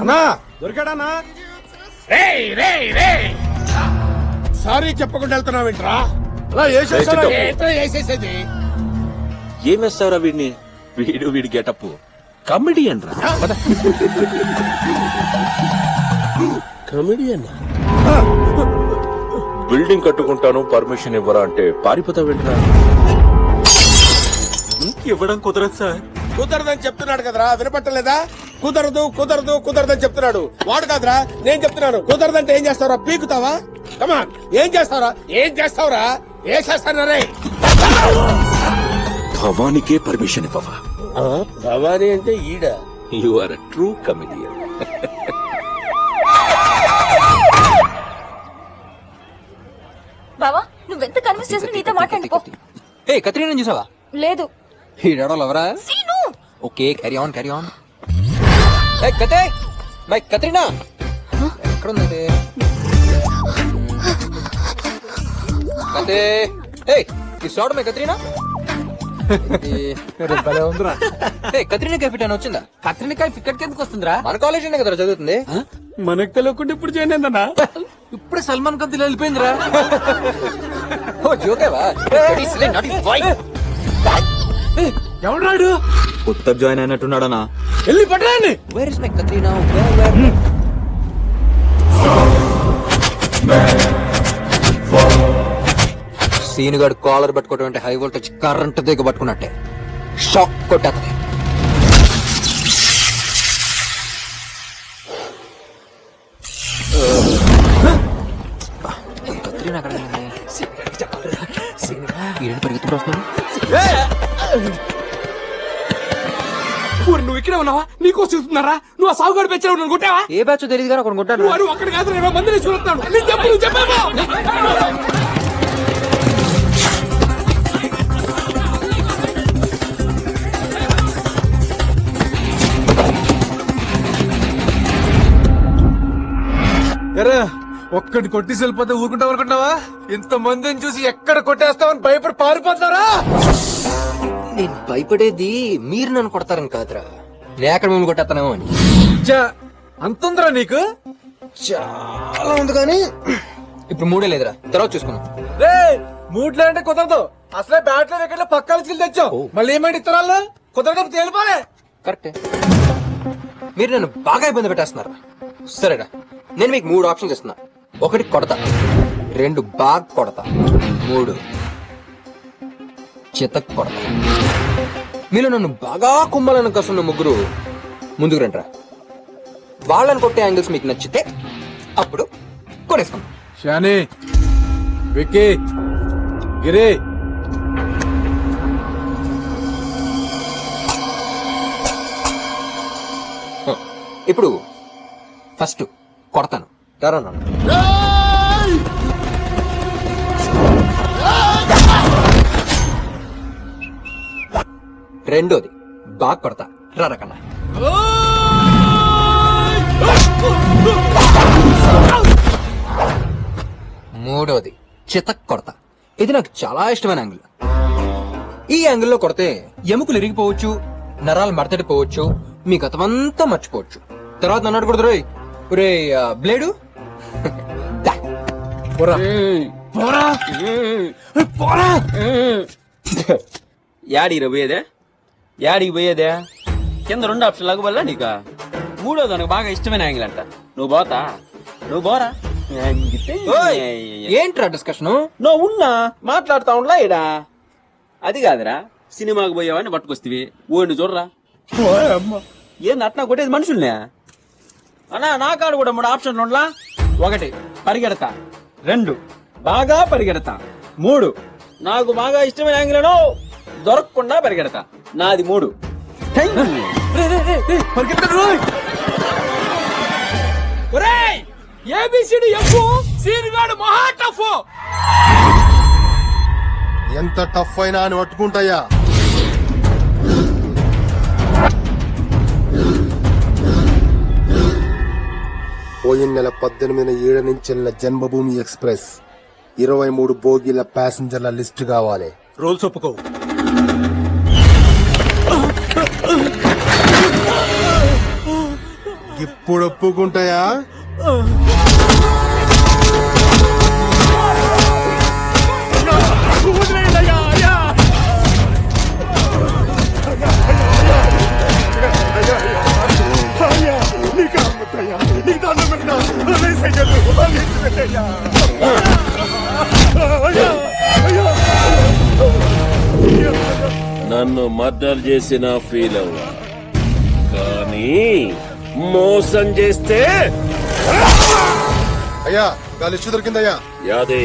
అన్నా దొరికాడానా? సారీ చెప్పకుండా వెళ్తున్నావేంట్రా? వేసేసేది ఏమేస్తావురా వీడిని? వీడి గెటప్ కమెడియన్ రా. కమెడియన్. బిల్డింగ్ కట్టుకుంటాను పర్మిషన్ ఇవ్వరా అంటే పారిపోతావేంట్రా? ఇవ్వడం కుదరదు సార్. కుదరదని చెప్తున్నాడు కదరా, వినపట్టలేదా? కుదరదు కుదరదు కుదరదని చెప్తున్నాడు వాడు కాదురా, నేను చెప్తున్నాను. కుదరదంటే ఏం చేస్తావురా? పీకుతావా? కమాన్, ఏం చేస్తావురా? ఏం చేస్తావురా? ఏ చేస్తానరే? భవానీకే పర్మిషన్ ఇవ్వవా? భవానీ అంటే ఈడ. You are a true comedian. బావా నువ్వెంత కన్విన్స్ చేసిన నీతో మాట్లాడుకో. ఏ కత్రీనా చూసావా? లేదు. ఈ డడోలు ఎవరా? Seenu. Okay, carry on carry on. ఏ కతే, మై కత్రీనా ఎక్కడ ఉంది? కతే, ఏ ఈ షాట్ మై కత్రీనా. కత్రీనా కైఫ్ అని వచ్చిందా? కత్రినా కైఫ్ ఇక్కడికి ఎందుకు వస్తుందిరా? మన కాలేజ్ కదా చదువుతుంది. మనకు తెలియకుండా ఇప్పుడు చేయలేదన్నా. ఇప్పుడే సల్మాన్ ఖాన్ వెళ్ళిపోయిందిరా. ఓ జోకేవా? ఎవడాడు? కొత్త జాయిన్ అయినట్టున్నాడనా? వెళ్ళి పట్టరాన్ని. Where is my Katrina? సీనుగాడు కాలర్ పట్టుకోవటం అంటే హై వోల్టేజ్ కరెంట్ దిగ పట్టుకున్నట్టే. షాక్ కొట్టేస్తుంది. కత్రీనా అక్కడ పరిగెత్తుకుంటూ వస్తున్నాను. నువ్వు ఇక్కడే ఉన్నావా? నీకోసం చూస్తున్నారా? నువ్వు ఆ సాగుగాడు పెంచావు, నన్ను కొట్టావా? ఏ బ్యాచ్ తెలియదు కానీ ఒకటి కొట్టాను. నువ్వు అక్కడ కాదు, నేను మంది తీసుకున్నాను. నేను చెప్పు, నువ్వు చెప్పావా? ఒక్కటి కొట్టి వెళ్ళిపోతే ఊరుకుంటావు అనుకుంటావా? ఇంత మందిని చూసి ఎక్కడ కొట్టేస్తావని భయపడి పారిపోతున్నారా? నేను భయపడేది మీరు నన్ను కొడతారని కాదురా, నేను ఎక్కడ మిమ్మల్ని కొట్టేస్తానేమో అని. అంతుందిరా నీకు? చాలా ఉంది కానీ ఇప్పుడు మూడే లేదురా, తర్వాత చూసుకున్నాం. మూడ్లే అంటే కుదరదు. అసలే బ్యాట్లో వికెట్లో పక్కాలు చిల్లు తెచ్చావు, మళ్ళీ ఏమైంది ఇత్తనాలు? కుదరదు తేలిపోలే. కరెక్టే, మీరు నన్ను బాగా ఇబ్బంది పెట్టేస్తున్నారు. సరేరా, నేను మీకు 3 ఆప్షన్స్ ఇస్తున్నా. 1 కొడతా, 2 బాగా కొడతా, 3 చితక్ కొడతా. మీలో నన్ను బాగా కుమ్మాలని కసున్న ముగ్గురు ముందుకు రండిరా. వాళ్ళని కొట్టే యాంగిల్స్ మీకు నచ్చితే అప్పుడు కొనేసుకుందాం. షాని, విక్కీ, గిరి, ఇప్పుడు ఫస్ట్ కొడతాను. రా నాన్న. రెండోది బాగా కొడతా. రా కన్నా. మూడోది చితక్ కొడతా. ఇది నాకు చాలా ఇష్టమైన యాంగిల్. ఈ యాంగిల్లో కొడితే ఎముకలు ఇరిగిపోవచ్చు, నరాలు మడతడిపోవచ్చు, మీ గతమంతా మర్చిపోవచ్చు. తర్వాత నన్ను అడగకూడదు రోయ్. రే బ్లేడు దా. పోరా. పోరా. పోరా. యాడికి పోయేదే? యాడికి పోయేదే? కింద 2 ఆప్షన్ లాగా వల్ల నీకా మూడో దానికి బాగా ఇష్టమైన యాంగిల్ అంట. నువ్వు పోతా, నువ్వు పోరా. ఏంట్రా డిస్కషన్? నువ్వు ఉన్నా మాట్లాడుతా ఉండలా ఇడా. అది కాదురా, సినిమాకి పోయేవాడిని పట్టుకొస్తేవి ఓడిని చూడరా. ఏంది అట్నా కొట్టేది మనుషుల్నే? అన్నా నా కాడు కూడా 3 ఆప్షన్లు ఉండలా. 1 పరిగెడతా, 2 బాగా పరిగెడతా, 3 నాకు బాగా ఇష్టమైన యాంగిల్ దొరకకుండా పరిగెడతా. నాది 3. ఏబిసిడి ఎఫ్ సీనుగాడు మహా టఫ్. ఎంత టఫ్ అయినా అని పట్టుకుంటాయా? పోయిన నెల 18న 7 నుంచి వెళ్ళిన జన్మభూమి ఎక్స్ప్రెస్ 23 బోగీల ప్యాసింజర్ల లిస్ట్ కావాలి. రూల్స్ ఒప్పుకో. ఇప్పుడు ఒప్పుకుంటాయా? నన్ను మర్డర్ చేసిన ఫీల్ అవ్వా, కానీ మోసం చేస్తే అయ్యా గా లిస్టు దొరికిందయ్యా. యాదే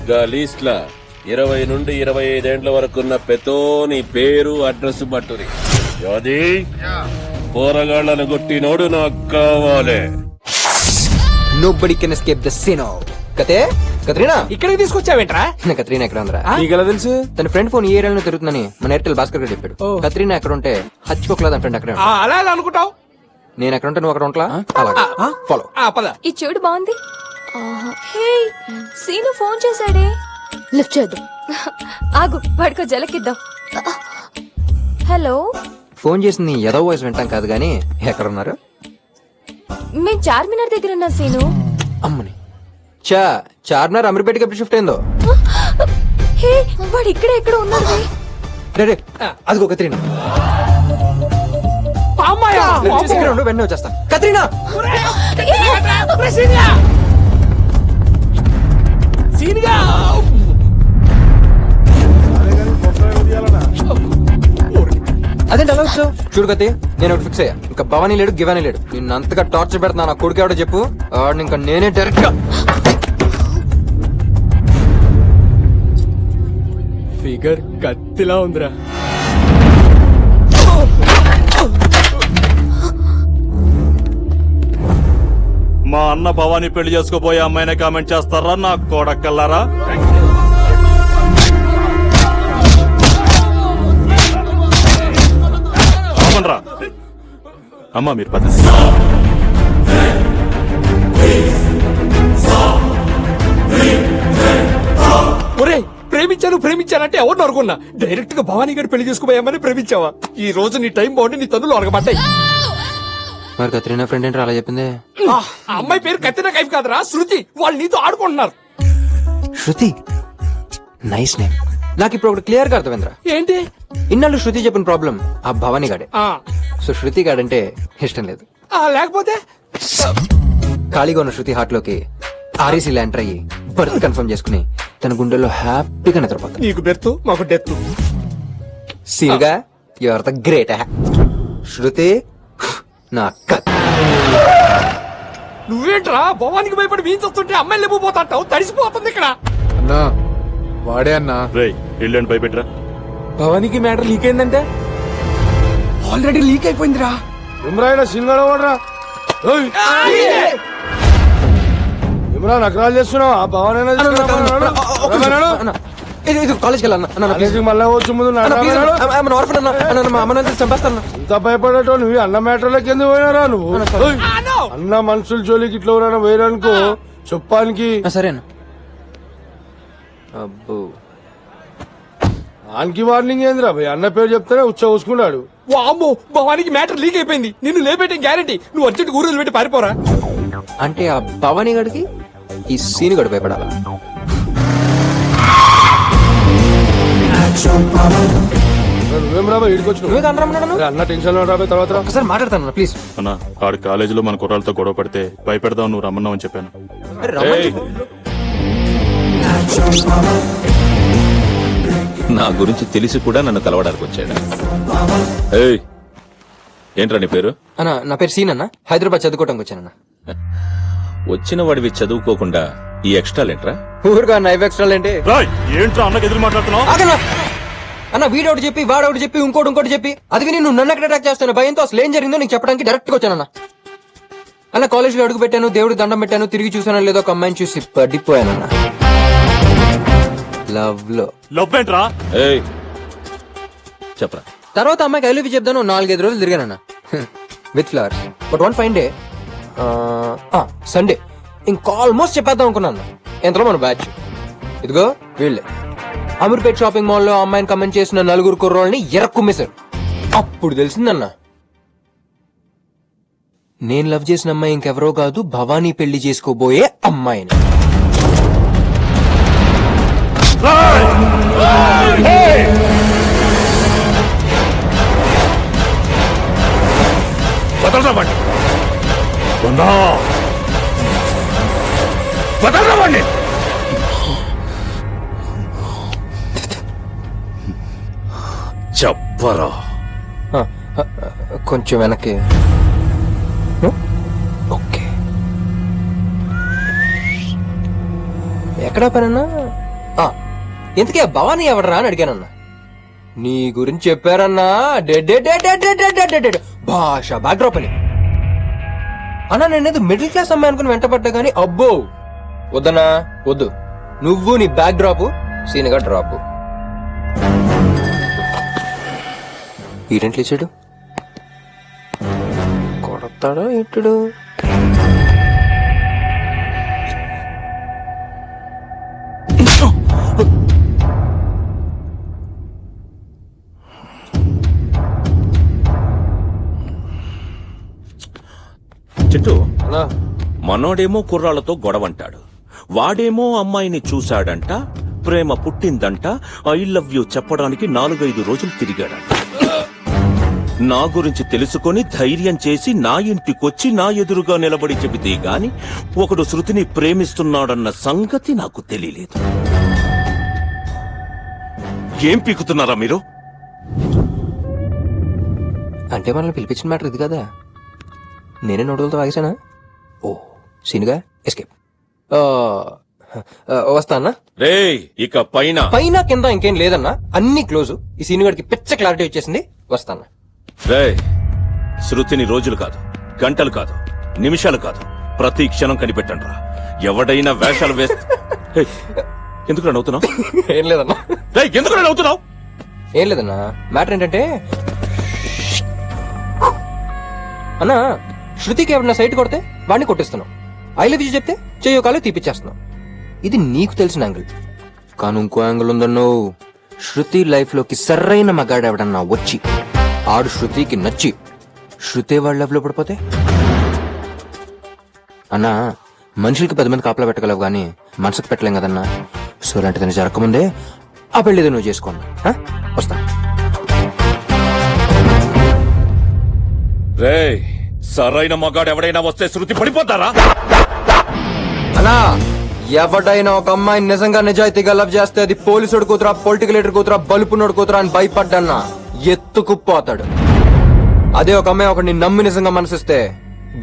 గా లిస్ట్ లా 20 నుండి 25 ఏండ్ల వరకున్న పెతోని పేరు అడ్రస్ బట్టురి. యాది పోరగాళ్లను కొట్టినోడు నాకు కావాలి. Nobody can escape the sino. కతే Katrina ఇక్కడికి తీసుకొచ్చావేంట్రా? కత్రీనా ఎక్కడ ఉందిరా? నీకెలా తెలుసు? తన ఫ్రెండ్ ఫోన్ ఈ ఏరియాలో తిరుగుతుందని మన ఎయిర్టెల్ భాస్కర్ గారు చెప్పాడు. కత్రీనా ఎక్కడ ఉంటే హచ్చుకోకలేదు ఫ్రెండ్ అక్కడ. అలా ఎలా అనుకుంటావు? నేను ఎక్కడ ఉంటే నువ్వు అక్కడ ఉంటా. అలాగే ఫాలో. పద. ఈ చూడు బాగుంది. హే సీను ఫోన్ చేశాడే, లిఫ్ట్ చేద్దాం. ఆగు, వాడికో జలకిద్దాం. హలో. ఫోన్ చేసింది ఏదో వాయిస్ వింటాం కాదు గానీ ఎక్కడ ఉన్నారు? మేము చార్మినార్ దగ్గర ఉన్నా సీను. అమ్మని చార్మినార్ అమీర్పేటకి ఎప్పుడు షిఫ్ట్ అయిందో? హే వాడు ఇక్కడే ఎక్కడ ఉన్నాడు. రే అదిగో కత్రీనా. వెంటనే వచ్చేస్తా. కత్రీనా అదేంటి అలా వచ్చావు? చూడు కత్తి, నేను ఒకటి ఫిక్స్ అయ్యా. ఇంకా భవానీ లేడు, గివానీ లేడు. నిన్ను అంతగా టార్చర్ పెడుతున్నా నా కొడుకు ఎవడో చెప్పు. ఇంకా నేనే డైరెక్ట్ గా. ఫిగర్ కత్తిలా ఉందిరా. మా అన్న భవానీ పెళ్లి చేసుకోబోయే అమ్మాయినే కామెంట్ చేస్తారా నా కోడక్కల్లారా? అవునరా అమ్మా, మీరు పద్ధతి. ఒరే ప్రేమించానంటే ఎవరిని అనుకున్నా? డైరెక్ట్ గా భవానీ గారు పెళ్లి చేసుకోబోయామని ప్రేమించావా? ఈ రోజు నీ టైం బాగుండి నీ తన్నులు అరగబడ్డాయి. మరి కత్రీనా ఫ్రెండ్ ఏంటో అలా చెప్పింది? ఆ అమ్మాయి పేరు కత్తినా కైఫ్ కాదురా, శృతి. వాళ్ళు నీతో ఆడుకుంటున్నారు. శృతి నైస్ నేమ్. నాకు ఇప్పుడు ఒకటి క్లియర్ గా అర్థమైందిరా. ఏంటి? ఇన్నాళ్ళు శృతి చెప్పిన ప్రాబ్లం ఆ భవానీ గాడే. సో శృతి గాడంటే ఇష్టం లేదు. లేకపోతే ఖాళీగా ఉన్న శృతి హార్ట్ లోకి ఆర్ఈసీ ఎంటర్ అయ్యి బర్త్ కన్ఫర్మ్ చేసుకుని తన గుండెల్లో హ్యాపీగా నిద్రపోతా. నీకు బెర్త్, మాకు డెత్. సీన్గా you are the great. Shruti నా అక్క. నువ్వేంట్రా భవానికి భయపడి వీన్స్ వస్తుంటే అమ్మాయిలు లేకపోతాంటావు, తడిసిపోతుంది ఇక్కడ. అన్నా వాడే అన్నా. ఇల్లు భయపెట్టరా. భవానికి మ్యాటర్ లీక్ అయిందంటే ఆల్రెడీ లీక్ అయిపోయిందిరా. ఇమ్రాన్ సినిమాలో వాడరా. ఇమ్రాన్ నకరాలు చేస్తున్నావు. ఆ భవన్ కాలేజ్కి వెళ్ళాను. మళ్ళీ వచ్చి ముందు చంపేస్తాను. ఇంత భయపడటం నువ్వు అన్న మ్యాటర్లోకి ఎందుకు పోయినారా నువ్వు? అన్న మనుషుల జోలికి ఇట్లా ఎవరైనా పోయినానుకో చెప్పానికి. సరేనా? అబ్బో ఆనికి వార్నింగ్ ఏందిరా భయ్? అన్న పేరు చెప్తేనే ఉచ్చూసుకున్నాడు. వామ్మో భవానికి మ్యాటర్ లీక్ అయిపోయింది. నిన్ను లేపేయటం గ్యారెంటీ. నువ్వు అర్జెంట్ ఊరు పెట్టి పారిపోరా. అంటే ఆ భవానీ గడికి ఈ సీని గడి భయపడాలా? నువ్వేం రాబా ఇడికొచ్చు అన్న టెన్షన్ రాబోయే తర్వాత ఒకసారి మాట్లాడతాను ప్లీజ్. అన్న ఆడు కాలేజీలో మన కుర్రాలతో గొడవ పడితే భయపెడదాం నువ్వు రమ్మన్నావు అని చెప్పాను. నా గురించి తెలిసి కూడా నన్ను కలవడానికి వచ్చాడు. ఏంట్రా నీ పేరు? అన్న నా పేరు సీన్ అన్న. హైదరాబాద్ చదువుకోవడానికి వచ్చానన్న. వచ్చిన వాడివి చదువుకోకుండా ఈ ఎక్స్ట్రా లేంట్రా? ఊరుగా అన్న ఎక్స్ట్రా ఏంటి? ఏంట్రా అన్నకి ఎదురు మాట్లాడుతున్నావు? అన్న వీడోటి చెప్పి వాడోటి చెప్పి ఇంకోటి చెప్పి అది విని నువ్వు నన్ను ఎక్కడ అటాక్ చేస్తాను భయంతో అసలు ఏం జరిగిందో నీకు చెప్పడానికి డైరెక్ట్ గా వచ్చానన్న. అన్న కాలేజ్ లో అడుగు పెట్టాను, దేవుడికి దండం పెట్టాను, తిరిగి చూసానో లేదో ఒక అమ్మాయిని చూసి పడిపోయానన్న. లవ్ ఏంట్రా? చెప్పరా. తర్వాత అమ్మాయికి ఐ లవ్ యూ చెప్తాను. 4-5 రోజులు తిరిగానన్న with flowers. But one fine day Sunday ఇంక ఆల్మోస్ట్ చెప్పేద్దాం అనుకున్నాను. ఎంతలో మన బ్యాచ్ ఇదిగో వీళ్ళే అమీర్పేట్ షాపింగ్ మాల్ లో అమ్మాయిని కమెంట్ చేసిన 4 కుర్రోళ్ళని ఎరక్కుమ్మేశారు. అప్పుడు తెలిసిందన్న నేను లవ్ చేసిన అమ్మాయి ఇంకెవరో కాదు, భవానీ పెళ్లి చేసుకోబోయే అమ్మాయిని. చెప్పరా. కొంచెం వెనక్కి. ఓకే ఎక్కడా పనన్నా? ఎందుకే భవానీ ఎవడరా అని అడిగానన్నా. నీ గురించి చెప్పారన్నా. భాష బ్యాక్డ్రాప్ అని అన్నా. నేనేది మిడిల్ క్లాస్ అమ్మాయి అనుకుని వెంటపడ్డా గానీ అబ్బో వద్దనా వద్దు. నువ్వు నీ బ్యాక్ డ్రాప్ సీన్గా డ్రాప్. ఈడెంట్లు ఇచ్చాడు కొడతాడా ఇట్టుడు. చెట్టు మనోడేమో కుర్రాళ్లతో గొడవంటాడు, వాడేమో అమ్మాయిని చూశాడంట, ప్రేమ పుట్టిందంట, ఐ లవ్ యూ చెప్పడానికి 4-5 రోజులు తిరిగాడంట. నా గురించి తెలుసుకొని ధైర్యం చేసి నా ఇంటికొచ్చి నా ఎదురుగా నిలబడి చెబితే గాని ఒకడు శృతిని ప్రేమిస్తున్నాడన్న సంగతి నాకు తెలియలేదు. ఏం పీకుతున్నారా మీరు? అంటే మనల్ని పిలిపించిన మ్యాటర్ ఇది కదా. నేనే నోటులతో వాగేశానా? ఓ సీనుగా ఎస్కేప్. వస్తానా? రే ఇక పైన పైన కింద ఇంకేం లేదన్నా, అన్ని క్లోజ్. ఈ సీను గడికి పిచ్చ క్లారిటీ వచ్చేసింది. వస్తానా? రే శృతిని రోజులు కాదు, గంటలు కాదు, నిమిషాలు కాదు, ప్రతి క్షణం కనిపెట్టండి రా. ఎవడైనా వేషాలు వేస్తే ఎందుకు నవ్వుతున్నావు? ఏం లేదన్నా. ఎందుకు నవ్వుతున్నావు? ఏం లేదన్నా. మ్యాటర్ ఏంటంటే అన్నా శృతికి ఎవరన్నా సైట్ కొడితే వాడిని కొట్టిస్తున్నావు. ఐ లవ్ యూ చెప్తే చెయ్యో కాలు తీపిచ్చేస్తున్నావు. ఇది నీకు తెలిసిన యాంగిల్. కానీ ఇంకో యాంగిల్ ఉందన్నో. శృతి లైఫ్ లోకి సరైన మగాడు ఎవడన్నా వచ్చి ఆడు శృతికి నచ్చి శృతి వాళ్ళ లవ్ లో పడిపోతే అన్నా మనుషులకి 10 మంది కాపలా పెట్టగలవు గానీ మనసుకు పెట్టలేం కదన్నా. సో అలాంటిదని జరగకముందే ఆ పెళ్లిది నువ్వు చేసుకోండి. వస్తా. రే సరైన మగాడు ఎవడైనా వస్తే శృతి పడిపోతారా? అన్నా ఎవడైనా ఒక అమ్మాయిని నిజంగా నిజాయితీగా లవ్ చేస్తే అది పోలీసుడు కూతురా, పొలిటికల్ లీడర్ కూతురా, బలుపునోడు కూతురా అని భయపడ్డన్నా ఎత్తుకుపోతాడు. అదే ఒక అమ్మాయి ఒకడిని నమ్మి నిజంగా మనసిస్తే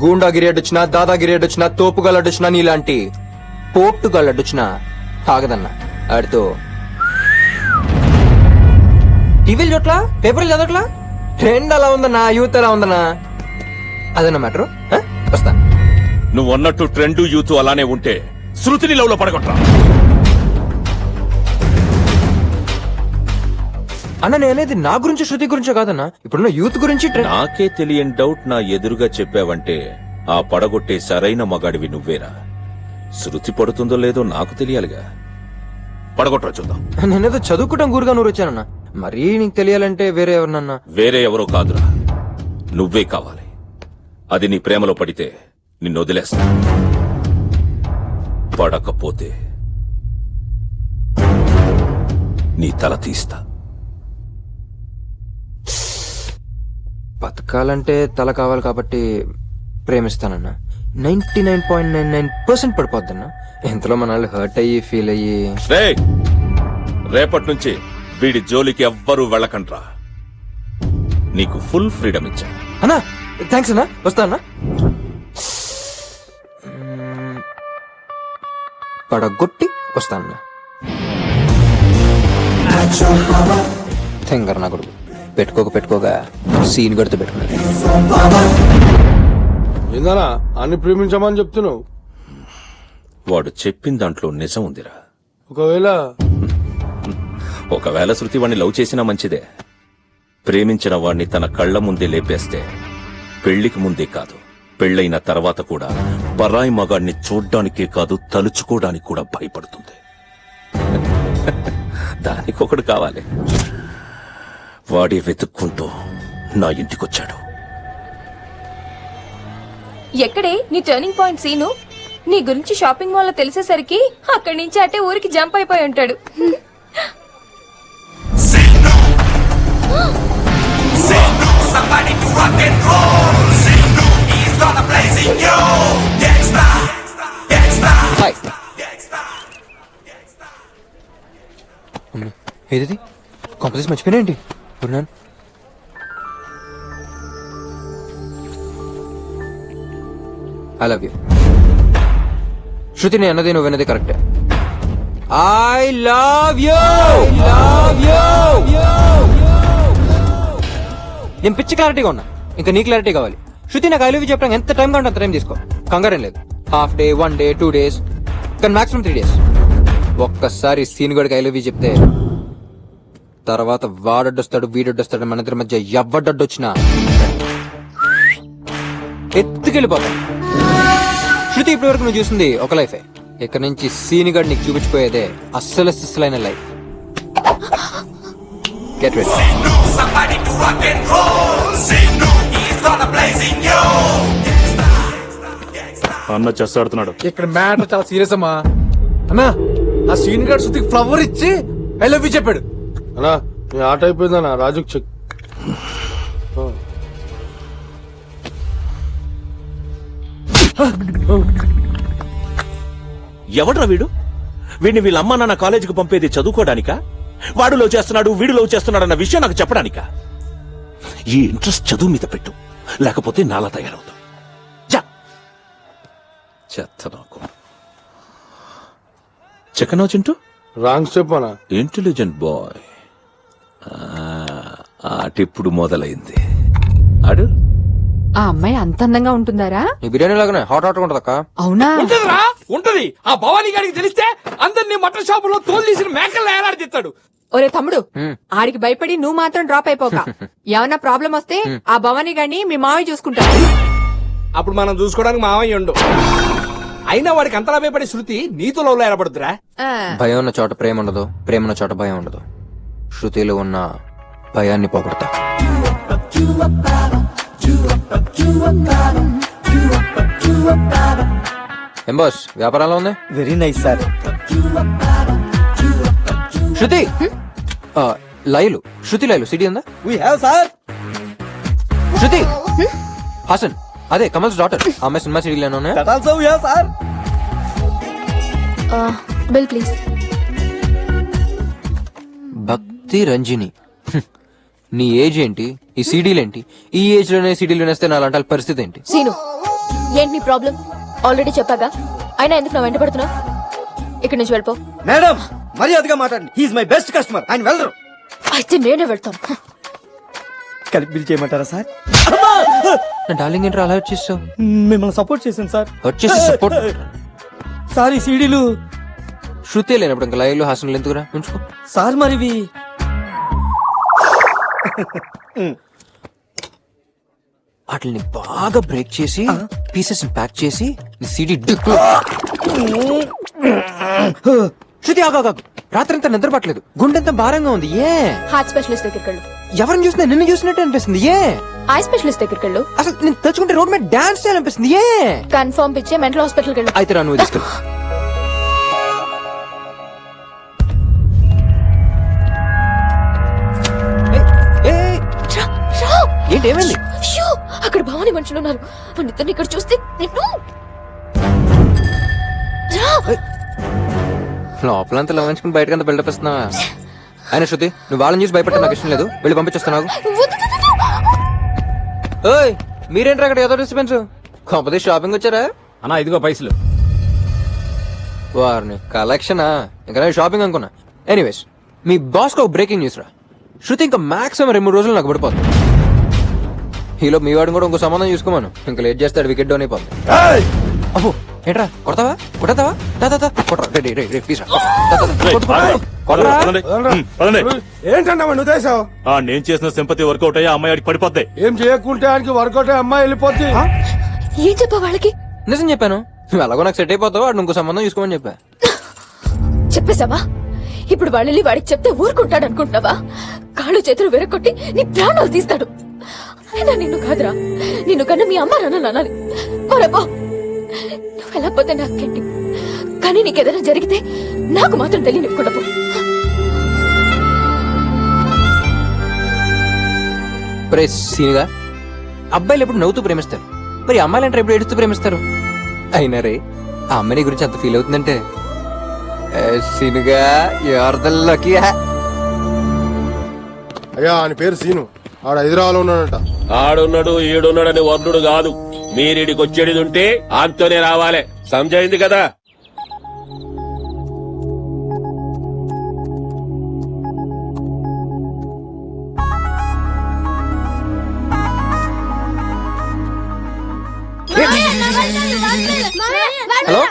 గూండాగిరి అడ్డొచ్చినా, దాదాగిరి అడ్డొచ్చినా, తోపుగాలడ్డొచ్చినా, నీలాంటి పోట్టుగాలడ్డొచ్చినా తాగదన్నా ఆడితో. టీవీలు చోట్ల, పేపర్లు చదవట్లా, ట్రెండ్ అలా ఉందన్నా, యూత్ అలా ఉందన్నా. అదన్నా మ్యాటర్. వస్తా. నువ్వు అన్నట్టు ట్రెండ్ యూత్ అలానే ఉంటే శృతిని లవ్ లో పడగొట్టరా. అన్న నేనేది నా గురించి, శృతి గురించే కాదన్నా, ఇప్పుడున్న యూత్ గురించి. నాకే తెలియని డౌట్ నా ఎదురుగా చెప్పావంటే ఆ పడగొట్టే సరైన మగాడివి నువ్వేరా. శృతి పడుతుందో లేదో నాకు తెలియాలిగా. పడగొట్టరా చూద్దాం. నేనేదో చదువుకుంటాం గురుగా నూరు వచ్చానన్నా. మరీ నీకు తెలియాలంటే వేరే ఎవరినన్నా. వేరే ఎవరో కాదురా, నువ్వే కావాలి. అది నీ ప్రేమలో పడితే నిన్ను వదిలేస్తా, పడకపోతే నీ తల తీస్తా. బతకాలంటే తల కావాలి కాబట్టి ప్రేమిస్తానన్నా. 99.99% పడిపోద్దన్నా. ఎంతలో మన హర్ట్ అయ్యి ఫీల్ అయ్యి. రేపటి నుంచి వీడి జోలికి ఎవ్వరూ వెళ్ళకండ్రా. నీకు ఫుల్ ఫ్రీడమ్ ఇచ్చా. అన్నా థ్యాంక్స్ అన్నా, వస్తా అన్నా. పడగొట్టి వస్తానన్నా. థింగర్ నా కొడుకు పెట్టుకోగా సీన్ గడితో పెట్టుకున్నాడు. ఏందన్నా అన్ని ప్రేమించమని చెప్తున్నావు? వాడు చెప్పిన దాంట్లో నిజం ఉందిరా. ఒకవేళ శృతి వాణ్ణి లవ్ చేసినా మంచిదే. ప్రేమించిన వాణ్ణి తన కళ్ల ముందే లేపేస్తే పెళ్లికి ముందే కాదు, పెళ్లైన తర్వాత కూడా పరాయి మగాడిని చూడ్డానికే కాదు, తలుచుకోవడానికి కూడా భయపడుతుంది. దానికొకడు కావాలి. వాడి వెతుక్కుంటూ నా ఇంటికొచ్చాడు. ఎక్కడే నీ టర్నింగ్ పాయింట్ సీను? నీ గురించి షాపింగ్ మాల్ లో తెలిసేసరికి అక్కడి నుంచి అటే ఊరికి జంప్ అయిపోయి ఉంటాడు. ఏది కాంపోజిస్ మర్చిపోయినా ఐ లవ్ యూ. శృతి నేను అన్నది నువ్వు విన్నది కరెక్టే. I love you. నేను పిచ్చి క్లారిటీగా ఉన్నా, ఇంకా నీ క్లారిటీ కావాలి. శృతి నాకు ఐ లవ్ యూ చెప్పడానికి ఎంత టైం కావాలంటే అంత టైం తీసుకో, కంగారేం లేదు. హాఫ్ డే, 1 day, 2 days, కానీ మాక్సిమం 3 days. ఒక్కసారి సీన్ గడికి ఐ లవ్ యూ చెప్తే తర్వాత వాడొస్తాడు వీడొస్తాడు, మన ఇద్దరి మధ్య ఎవ్వడొచ్చినా ఎత్తుకెళ్ళిపోతాం. శృతి ఇప్పటి వరకు నువ్వు చూసింది ఒక లైఫే. ఇక్కడ నుంచి సీన్ గడ్ నీకు చూపించిపోయేదే అస్సలు సిస్సులైన లైఫ్. Get ready. అన్న చెస్ ఆడుతున్నాడు. ఇక్కడ మ్యాటర్ చాలా సీరియస్ అమ్మా. అన్నా ఆ సీన్ గడ్ శృతికి ఫ్లవర్ ఇచ్చి ఐ లవ్ యూ చెప్పాడు. అన్నా నీ ఆట అయిపోయిందన్నా, రాజుకి చెక్. ఎవడ్రా వీడు? వీడిని వీళ్ళ అమ్మ నాన్న కాలేజీకి పంపేది చదువుకోవడానికా? వాడు లవ్ చేస్తున్నాడు వీడు లవ్ చేస్తున్నాడు అన్న విషయం నాకు చెప్పడానికా? ఈ ఇంట్రెస్ట్ చదువు మీద పెట్టు, లేకపోతే నాలా తయారవుతావు. చెత్త నాకు. చెక్కనో చింటూ రాంగ్ స్టెప్ అన్నా. Intelligent boy. ఆటిప్పుడు మొదలైంది. ఆడు ఆ అమ్మాయి అంత అందంగా ఉంటుందారా? నీ బిర్యానీ లాగానే హాట్ హాట్ ఉంటది అక్క. అవునా? ఉంటది. ఆ భవానీ గారికి తెలిస్తే అందరినీ మటన్ షాపులో తోలు తీసిన మేకలు ఏలాడిస్తాడు. ఒరే తమ్ముడు, ఆడికి భయపడి నువ్వు మాత్రం డ్రాప్ అయిపోక. ఏమన్నా ప్రాబ్లం వస్తే ఆ భవానీ గారిని మీ మావయ్య చూసుకుంటాడు. అప్పుడు మనం చూసుకోవడానికి మావయ్య ఉండు. అయినా వాడికి అంతలా భయపడే శృతి నీతో లవ్లో ఏర్పడుతురా? భయం ఉన్న చోట ప్రేమ ఉండదు, ప్రేమ ఉన్న చోట భయం ఉండదు. శృతిలో ఉన్న భయాన్ని పోగొడతా. ఏం బాస్ వ్యాపారంలో ఉంది? Very nice sir. Shruti Layalu, Shruti Layalu city ఉందా? We have sir. Shruti Haasan, అదే కమల్స్ డాటర్. అమ్మాయి సినిమా సిటీలోనే ఉన్నాయి. That also we have sir. Bill please. Bhakti Ranjini. నీ ఏజ్ ఏంటి, ఈ సీడీలేంటి, ఈ ఏజ్ లోనే సీడీలు వేస్తే నా అలాంటి పరిస్థితి ఏంటి? సీను, ఏంటి నీ ప్రాబ్లం? ఆల్రెడీ చెప్పాగా, అయినా ఎందుకు నా వెంట పడుతున్నావు? ఇక్కడి నుంచి వెళ్ళిపో. మేడం మర్యాదగా మాట్లాడండి. He is my best customer. ఆయన వెళ్ళరు. అయితే నేనే వెళ్తాను. కలిపి బిల్ చేయమంటారా సార్? నా డార్లింగ్ ఏంట్రా అలా వచ్చేస్తావు? మిమ్మల్ని సపోర్ట్ చేశాను సార్. వచ్చేసి సపోర్ట్ సార్ ఈ సీడీలు శృతి లేనప్పుడు ఇంకా లైవ్ లో హాసనలు ఎందుకురా ఉంచుకో. సార్ మరివి వాటిని బాగా బ్రేక్ చేసి పీసెస్ ప్యాక్ చేసి సీడీ శృతి ఆగా రాత్రంతా నిద్ర పట్టలేదు, గుండెంతా భారంగా ఉంది. ఏ హార్ట్ స్పెషలిస్ట్ దగ్గరికి వెళ్ళు. ఎవరిని చూసినా నిన్ను చూసినట్టు అనిపిస్తుంది. ఏ ఐ స్పెషలిస్ట్ దగ్గరికి వెళ్ళు. అసలు నేను తెచ్చుకుంటే రోడ్ మీద డాన్స్ చేయాలనిపిస్తుంది. ఏ కన్ఫర్మ్ పిచ్చే మెంటల్ హాస్పిటల్కి వెళ్ళు. అయితే రా, నువ్వు తీసుకెళ్ళు. ఏంటి ఏమైంది? అక్కడ భవాని మనుషులు ఉన్నారు. ఇద్దరిని ఇక్కడ చూస్తే నిన్ను లోపలంతా లవంచుకుని బయటకంతా బిల్డప్ ఇస్తున్నావా? ఆయన శృతి, నువ్వు వాళ్ళని చూసి భయపడ్డా నాకు ఇష్టం లేదు. వెళ్ళి పంపించేస్తున్నావు. ఓయ్ మీరేంట్రా అక్కడ ఏదో డిస్టర్బెన్స్? కొంపది షాపింగ్ వచ్చారా? అన్నా ఇదిగో పైసలు. వారిని కలెక్షనా? ఇంకా షాపింగ్ అనుకున్నా. ఎనీవేస్, మీ బాస్ కు ఒక బ్రేకింగ్ న్యూస్ రా. శృతి ఇంకా మాక్సిమం 2-3 రోజులు నాకు పడిపోతుంది. ఈలో మీ వాడిని కూడా ఇంకో సంబంధం చూసుకోమను. ఇంకా లేట్ చేస్తాడు, వికెట్ డౌన్ అయిపోతుంది. అబ్బో ఏంట్రా కొడతావా? కొడతావా? ఏంటన్నా నువ్వు చేసావు? నేను చేసిన సింపతి వర్కౌట్ అయ్యి అమ్మాయి పడిపోద్ది. ఏం చేయకుంటే ఆయనకి వర్కౌట్ అయ్యి అమ్మాయి వెళ్ళిపోద్ది. ఏం చెప్పా వాళ్ళకి? నిజం చెప్పాను. నువ్వు ఎలాగో నాకు సెట్ అయిపోతావు, వాడు ఇంకో సంబంధం చూసుకోమని చెప్పా. చెప్పేశావా? ఇప్పుడు వాళ్ళని వాడికి చెప్తే ఊరుకుంటాడు అనుకుంటున్నావా? కాళ్ళు చేతులు వెరకొట్టి నీ ప్రాణాలు తీస్తాడు. అయినా నిన్ను కాదురా, నిన్ను కన్నా మీ అమ్మ నాన్న అనాలి. మరపో, నువ్వు వెళ్ళకపోతే నాకేంటి, కానీ నీకేదైనా జరిగితే నాకు మాత్రం తెలియనివ్వకుండా పో. సీనుగా అబ్బాయిలు ఎప్పుడు నవ్వుతూ ప్రేమిస్తారు, మరి అమ్మాయిలు అంటే ఎప్పుడు ఏడుస్తూ ప్రేమిస్తారు? అయినా రే, ఆ అమ్మాయి గురించి అంత ఫీల్ అవుతుందంటే సీనుగా ఎవరిదల్లోకి. అయ్యా ఆయన పేరు సీను, ఆడ హైదరాబాద్ లో ఉన్నాడంట. ఆడున్నాడు ఈడున్నాడని వర్ణుడు కాదు. మీరీడికి వచ్చేది ఉంటే ఆంతోనే రావాలే. సమజైంది కదా? హలో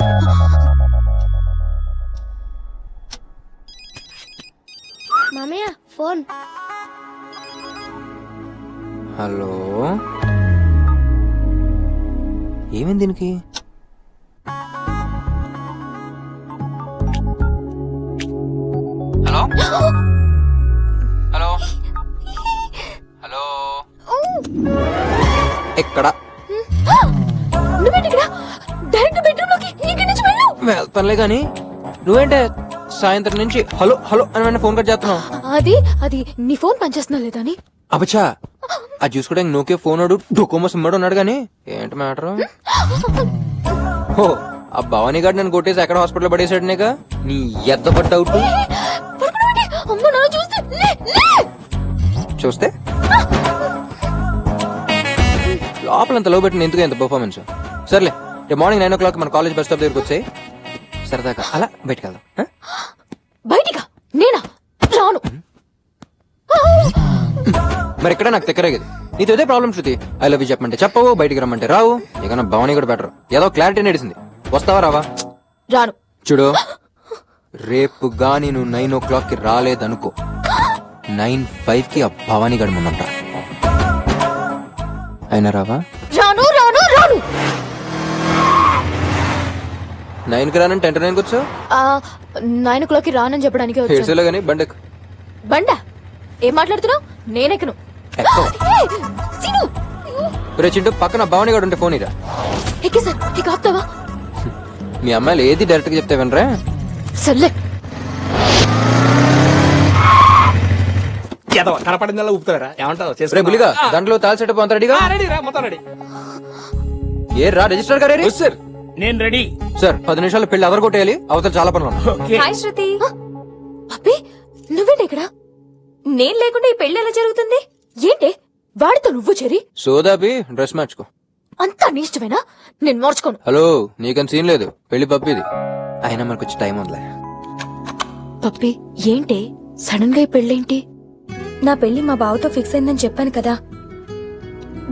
మామయ్య ఫోన్. హలో, ఏమైంది దీనికి? హలో హలో హలో, ఎక్కడ? నువ్వేంటి డైరెక్ట్ బెడ్రూమ్ లోకి? ఇక్కడి నుంచి వెళ్ళు. వెళ్తానులే గాని నువ్వేంటే సాయంత్రం నుంచి హలో హలో అని ఫోన్ కట్ చేస్తున్నావు. అది అది నీ ఫోన్ పనిచేస్తున్నా లేదా అని. అబచ్చా, అది చూసుకోవడానికి నోకే ఫోన్ వాడు డొకోమో సిమ్మడు ఉన్నాడు గానీ ఏంటి మ్యాటర్? ఓ, ఆ భవానీ గారు నన్ను కొట్టేసి ఎక్కడ హాస్పిటల్ పడేసాడు నీగా? నీ ఎద్ద అవుట్ చూస్తే లోపలంత లో పెట్టిన ఎందుకు ఎంత పర్ఫార్మెన్స్? సర్లే, రేపు మార్నింగ్ 9 o'clock మన కాలేజ్ బస్ స్టాప్ దగ్గరకు వచ్చాయి. సరదాగా అలా బయటకు వెళ్దాం. బయటికా? నేనా? రాను. మరి ఇక్కడ నాకు తెక్కరేగదు. నీతో ఇదే problem Shruti. I love you చెప్పమంటే చెప్పవు, బయటికి రమ్మంటే రావు. ఇక నా భవానీ కూడా బెటర్. ఏదో క్లారిటీ నడిచింది. వస్తావా రావా? రాను. చూడు, రేపు గాని నువ్వు 9 o'clock కి రాలేదనుకో, 9:05 కి ఆ భవానీ గడి ముందంట. అయినా రావా? రాను రాను రాను. 9 కి రానంటే 10 కి వచ్చావు. 9 o'clock కి రానని చెప్పడానికి వచ్చాను. ఏడ్చేలో గానీ బండెక్కు. బండా? ఏం మాట్లాడుతున్నావు? నేనెక్కను. రే చింటూ, పక్కన భవానీ గడు ఉంటే ఫోన్ ఇరా. ఎక్కి సార్, ఇక ఆపుతావా? మీ అమ్మాయిలు ఏది డైరెక్ట్ గా చెప్తే వినరా? సర్లే. కనపడిందల్లా ఊపుతారా? ఏమంటావు? రే బులిగా, దాంట్లో తాల్ సెటప్ అంత రెడీగా? మొత్తం రెడీ. ఏ రా, రిజిస్టర్ గారే? సార్ నేను రెడీ సార్. 10 నిమిషాలు పెళ్లి అదరగొట్టేయాలి. అవతల చాలా పనులు ఉన్నాయి. హాయ్ శృతి. అబ్బే, నువ్వేంటి ఇక్కడ? నేను లేకుండా ఈ పెళ్లి ఎలా జరుగుతుంది? ఏంటే వాడితో నువ్వు చెరి సోదాపి డ్రెస్ మార్చుకో. అంతా నీ ఇష్టమేనా? నేను మార్చుకోను. హలో, నీకంత సీన్ లేదు. పెళ్లి పప్పిది. అయినా మనకు వచ్చి టైం ఉందిలే. పప్పి ఏంటి సడన్ గా ఈ పెళ్ళేంటి? నా పెళ్లి మా బావతో ఫిక్స్ అయిందని చెప్పాను కదా.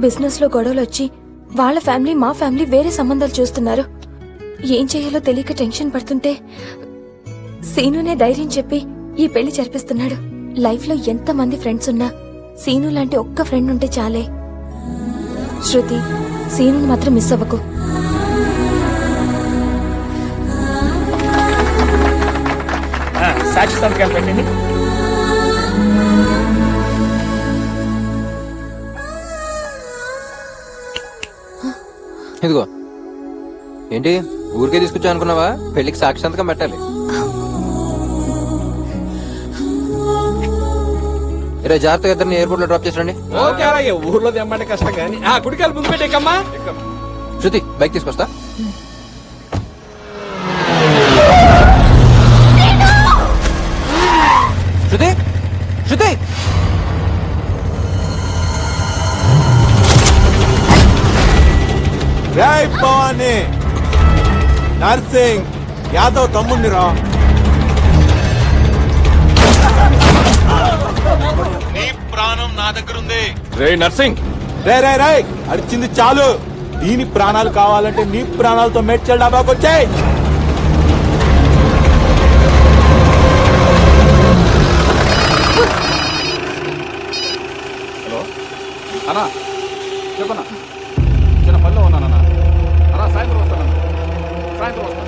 బిజినెస్ లో గొడవలు వచ్చి వాళ్ళ ఫ్యామిలీ మా ఫ్యామిలీ వేరే సంబంధాలు చూస్తున్నారు. ఏం చేయాలో తెలియక టెన్షన్ పడుతుంటే సీనునే ధైర్యం చెప్పి ఈ పెళ్లి జరిపిస్తున్నాడు. లైఫ్ లో ఎంత మంది ఫ్రెండ్స్ ఉన్నా సీను లాంటి ఒక్క ఫ్రెండ్ ఉంటే చాలే. శృతి, సీనుని మాత్రం మిస్ అవ్వకు. సాక్షి సంతకం పెట్టండి. ఇదిగో. ఏంటి ఊరికే తీసుకొచ్చా అనుకున్నావా? పెళ్లికి సాక్షి సంతకం పెట్టాలి. రే జాగ్రత్తగా ఇద్దరిని ఎయిర్పోర్ట్ లో డ్రాప్ చేసండి. ఓకే అలాగే. ఊర్లో తెమ్మంటే కష్టం కానీ ఆ గుడికాయలు ముందు పెట్టేకమ్మా. శృతి బైక్ తీసుకొస్తా. శృతి, శృతి, భవానీ నర్సింగ్ యాదవ్ తమ్ముండిరా. నీ ప్రాణం నా దగ్గర ఉంది. రే నర్సింగ్, రే రే రే అడిచింది చాలు. దీని ప్రాణాలు కావాలంటే నీ ప్రాణాలతో మేడ్చల్ డాబాకి వచ్చాయి. హలో అన్నా, చెప్పన్నా. చిన్న పనిలో ఉన్నానన్నా. అన్నా సాయంత్రం వస్తానన్నా. సాయంత్రం వస్తాను.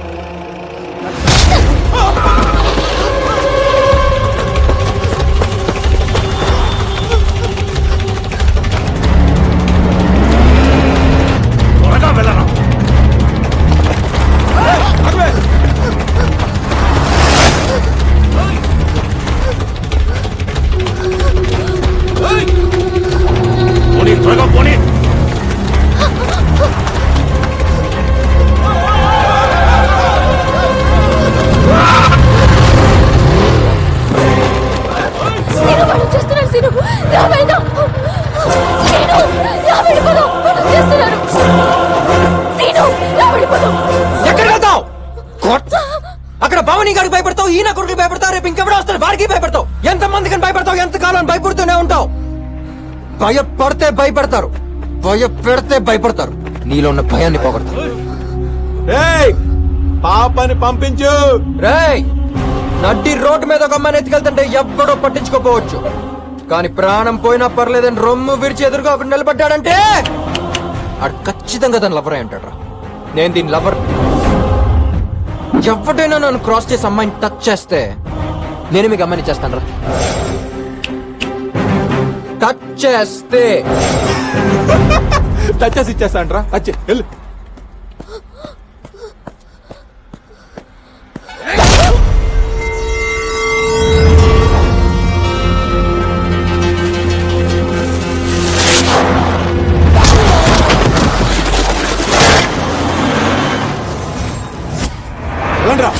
త్వరగా వెళ్ళరా. పోనీ, త్వరగా పోనీ. అక్కడ భవనీ గారికి భయపడతావు, ఈయన కొడుకు భయపడతావు, రేపు ఇంకెవడో వస్తాడు వాడికి భయపడతావు. ఎంత మందికి భయపడతావు? ఎంత కాలం భయపడుతూనే ఉంటావు? భయపడితే భయపడతారు, భయపెడితే భయపడతారు. నీలో ఉన్న భయాన్ని పోగొడతారు. పాపని పంపించు. రేయ్, నడ్డి రోడ్డు మీద ఒక అమ్మాయిని ఎత్తుకెళ్తుంటే ఎవ్వడో పట్టించుకోపోవచ్చు, కానీ ప్రాణం పోయినా పర్లేదని రొమ్ము విరిచి ఎదురుగా ఒకటి నిలబడ్డాడంటే ఆడు ఖచ్చితంగా దాని లవర్ అయి అంటాడు. నేను దీని లవర్. ఎవడైనా నన్ను క్రాస్ చేసి అమ్మాయిని టచ్ చేస్తే నేను మీకు అమ్మాయిని చేస్తాను రా. టచ్ చేస్తే టచ్ చేసి ఇచ్చేస్తాను రా. వచ్చి వెళ్ళు. వెళ్ళండ్రా.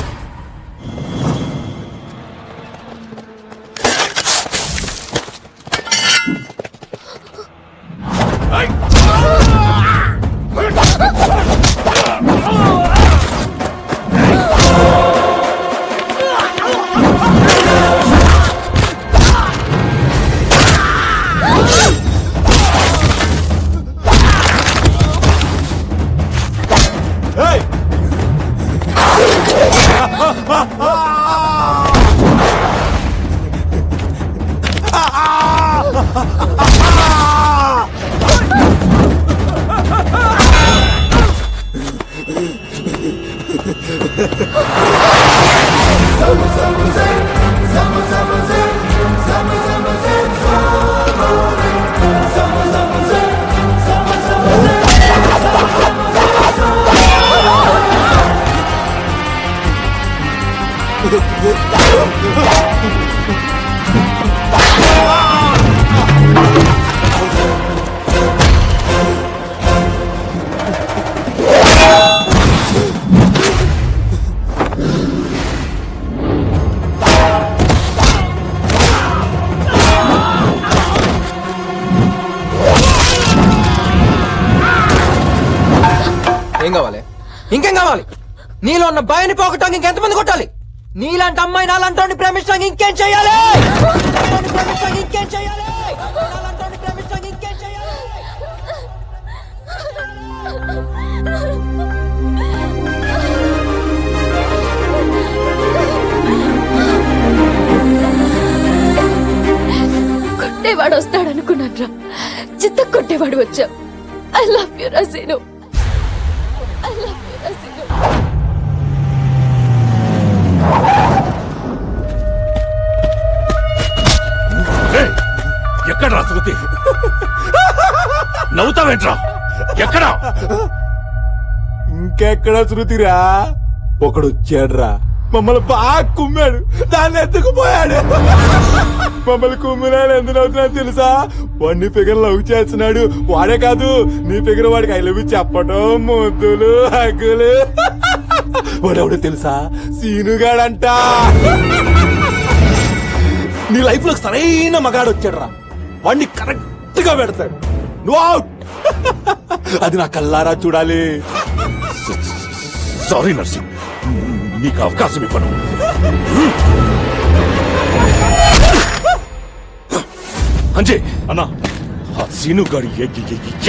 ఏం కావాలి? ఇంకేం కావాలి? నీలో ఉన్న భయాన్ని పోగొట్టడానికి ఇంకెంతమంది కొట్టాలి? నీలాంటి అమ్మాయి నాలాంటి ప్రేమించడానికి ఇంకేం చేయాలి? ఇంకేం చేయాలి? ప్రేమించడానికి ఇంకేం చేయాలి? కొట్టేవాడు వస్తాడనుకున్నాడ్రా, చిత్త కొట్టేవాడు వచ్చా. ఐ లవ్ యు రసీను, ఐ లవ్ యు రసీను. ఎక్కడ్రా శృతి? నవ్వుతావేంట్రా? ఎక్కడా? ఇంకెక్కడ శృతిరా? ఒకడు వచ్చాడ్రా, మమ్మల్ని బాగా కుమ్మాడు, దాన్ని ఎత్తుకుపోయాడు. మమ్మల్ని కుమ్మినాడు. ఎందుకు అవుతున్నాడు తెలుసా? వాడిని ఫిగర్ లవ్ చేస్తున్నాడు. వాడే కాదు, నీ ఫిగర్ వాడికి ఐ లవ్ యు చెప్పడం, ముద్దులు, హగ్గులు. వాడెవడో తెలుసా? సీనుగాడంట. నీ లైఫ్ లో సరైన మగాడు వచ్చాడురా, వాడిని కరెక్ట్ గా పెడతాడు. నువ్వు అవుట్. అది నా కల్లారా చూడాలి. సారీ నర్సింగ్, నీకు అవకాశం ఇవ్వను. అంజయ్ అన్నా, ఆ సీను గాడి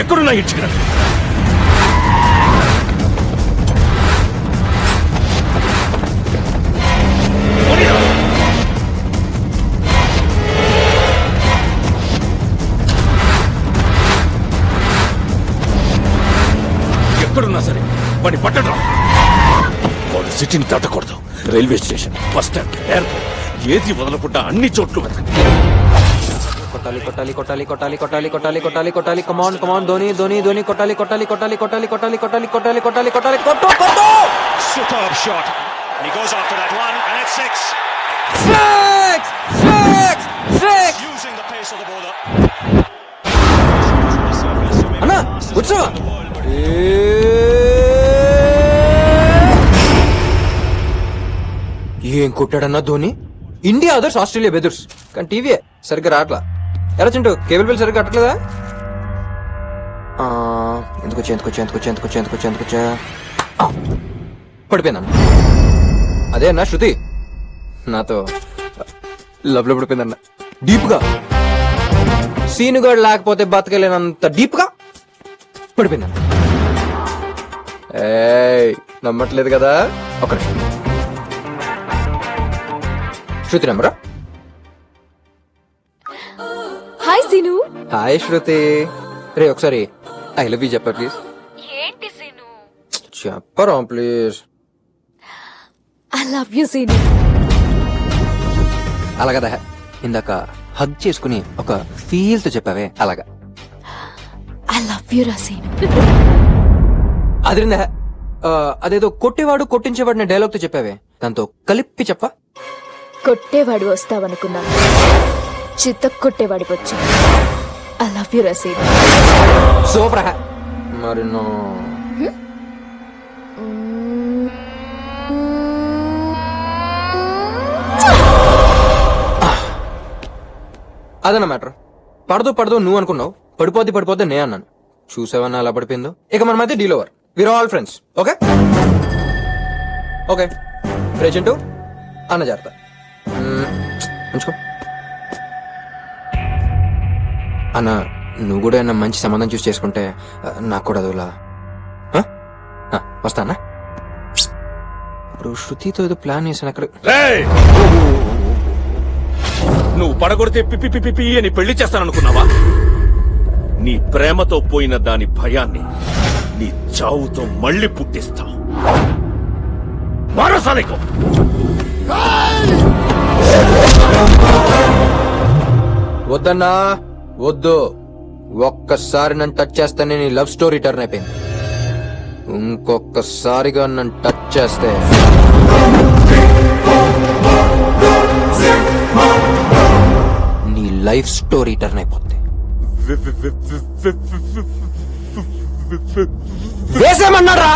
ఎక్కడున్నా ఇచ్చిన ఎక్కడున్నా సరే వాడిని పట్టడం. వాడు సిటీని దాటకూడదు. Railway station, bus stand, airport ఏది వదలకుండా అన్ని చోట్ల వెతకండి. కొట్టాలి కొట్టాలి కొట్టాలి కొట్టాలి కొట్టాలి కొట్టాలి కొట్టాలి కొట్టాలి. కమాన్ కమాన్ ధోని ధోని ధోని కొట్టాలి కొట్టాలి కొట్టాలి కొట్టాలి కొట్టాలి కొట్టాలి కొట్టాలి కొట్టాలి కొట్టాలి కొట్టు కొట్టు. Superb shot. And he goes after that one, and it's six. Six! Six! Six! Using the pace of the bowler. అన్నా వచ్చావా? ఏం కొట్టాడన్నా ధోని? ఇండియా అదర్స్, ఆస్ట్రేలియా బెదర్స్. కానీ టీవీ సరిగ్గా రావట్లా. ఎలా చింటూ, కేబుల్ బిల్ సరిగ్గా కట్టలేదా? ఎందుకొచ్చా పడిపోయిందన్న. అదే అన్న శృతి నాతో లవ్ లో పడిపోయిందన్న. డీప్ గా, సీనుగాడు లేకపోతే బతకలేనంత డీప్ గా పడిపోయిందన్న. ఏయ్ నమ్మట్లేదు కదా? ఒక నిమిషం. శృతి నెంబరా? హాయ్ సీను. హాయ్ శృతి. రే ఒకసారి ఐ లవ్ యూ చెప్పా ప్లీజ్. ఏంటి సీను? చెప్పరా please. I love you Seenu. అలాగదా ఇందాక హగ్ చేసుకుని ఒక ఫీల్ తో చెప్పావే అలాగా. ఐ లవ్ యు రసీను. అదిరిందా? అదేదో కొట్టేవాడు కొట్టించేవాడు నే డైలాగ్ తో చెప్పావే, దాంతో కలిపి చెప్పా. కొట్టేవాడు వస్తావనుకున్నాను, చిత్త కొట్టేవాడికి వచ్చా. ఐ లవ్ యు రసీను. సూపర్. మరి నో అదన్న మ్యాటర్. పడదు పడదు నువ్వు అనుకున్నావు, పడిపోద్ది నే అన్నాను. చూసావన్నా అలా పడిపోయిందో. ఇక మన మధ్య deal over. We're all friends. Okay okay. Present అన్న జాగ్రత్త ఉంచుకో అన్న. నువ్వు కూడా ఏమన్నా మంచి సంబంధం చూసి చేసుకుంటే నాకు కూడా అదోలా. వస్తానా? ఇప్పుడు శృతితో ఏదో ప్లాన్ చేశాను అక్కడ. నువ్వు పడగొడితే పిపి పిపి అని పెళ్లి చేస్తాననుకున్నావా? నీ ప్రేమతో పోయిన దాని భయాన్ని నీ చావుతో మళ్ళీ పుట్టిస్తా. మారోసానికో వద్దన్నా వద్దు. ఒక్కసారి నన్ను టచ్ చేస్తేనే నీ లవ్ స్టోరీ టర్న్ అయిపోయింది. ఇంకొకసారిగా నన్ను టచ్ చేస్తే నీ లైఫ్ స్టోరీ టర్న్ అయిపోద్ది. వేసేమన్నారా?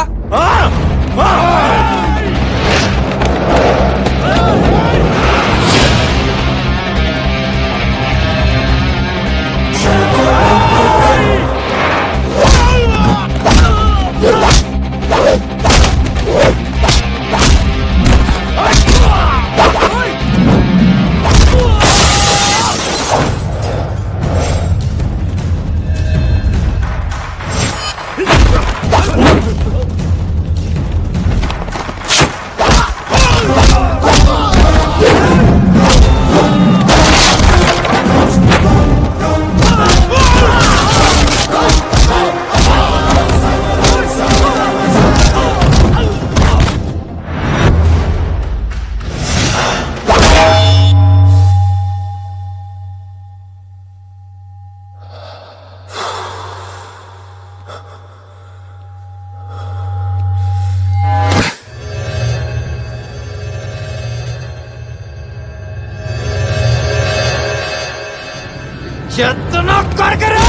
చెత్తనా కొరకరా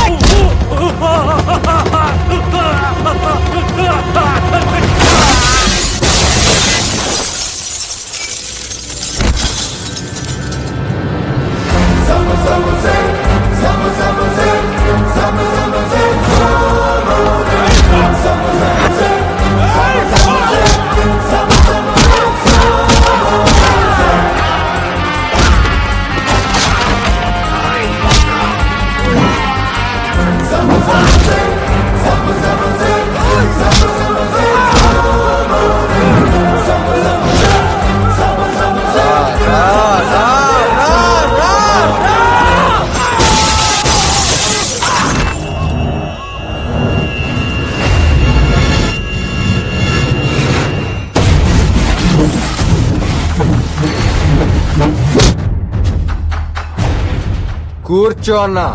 కూర్చో అన్నా,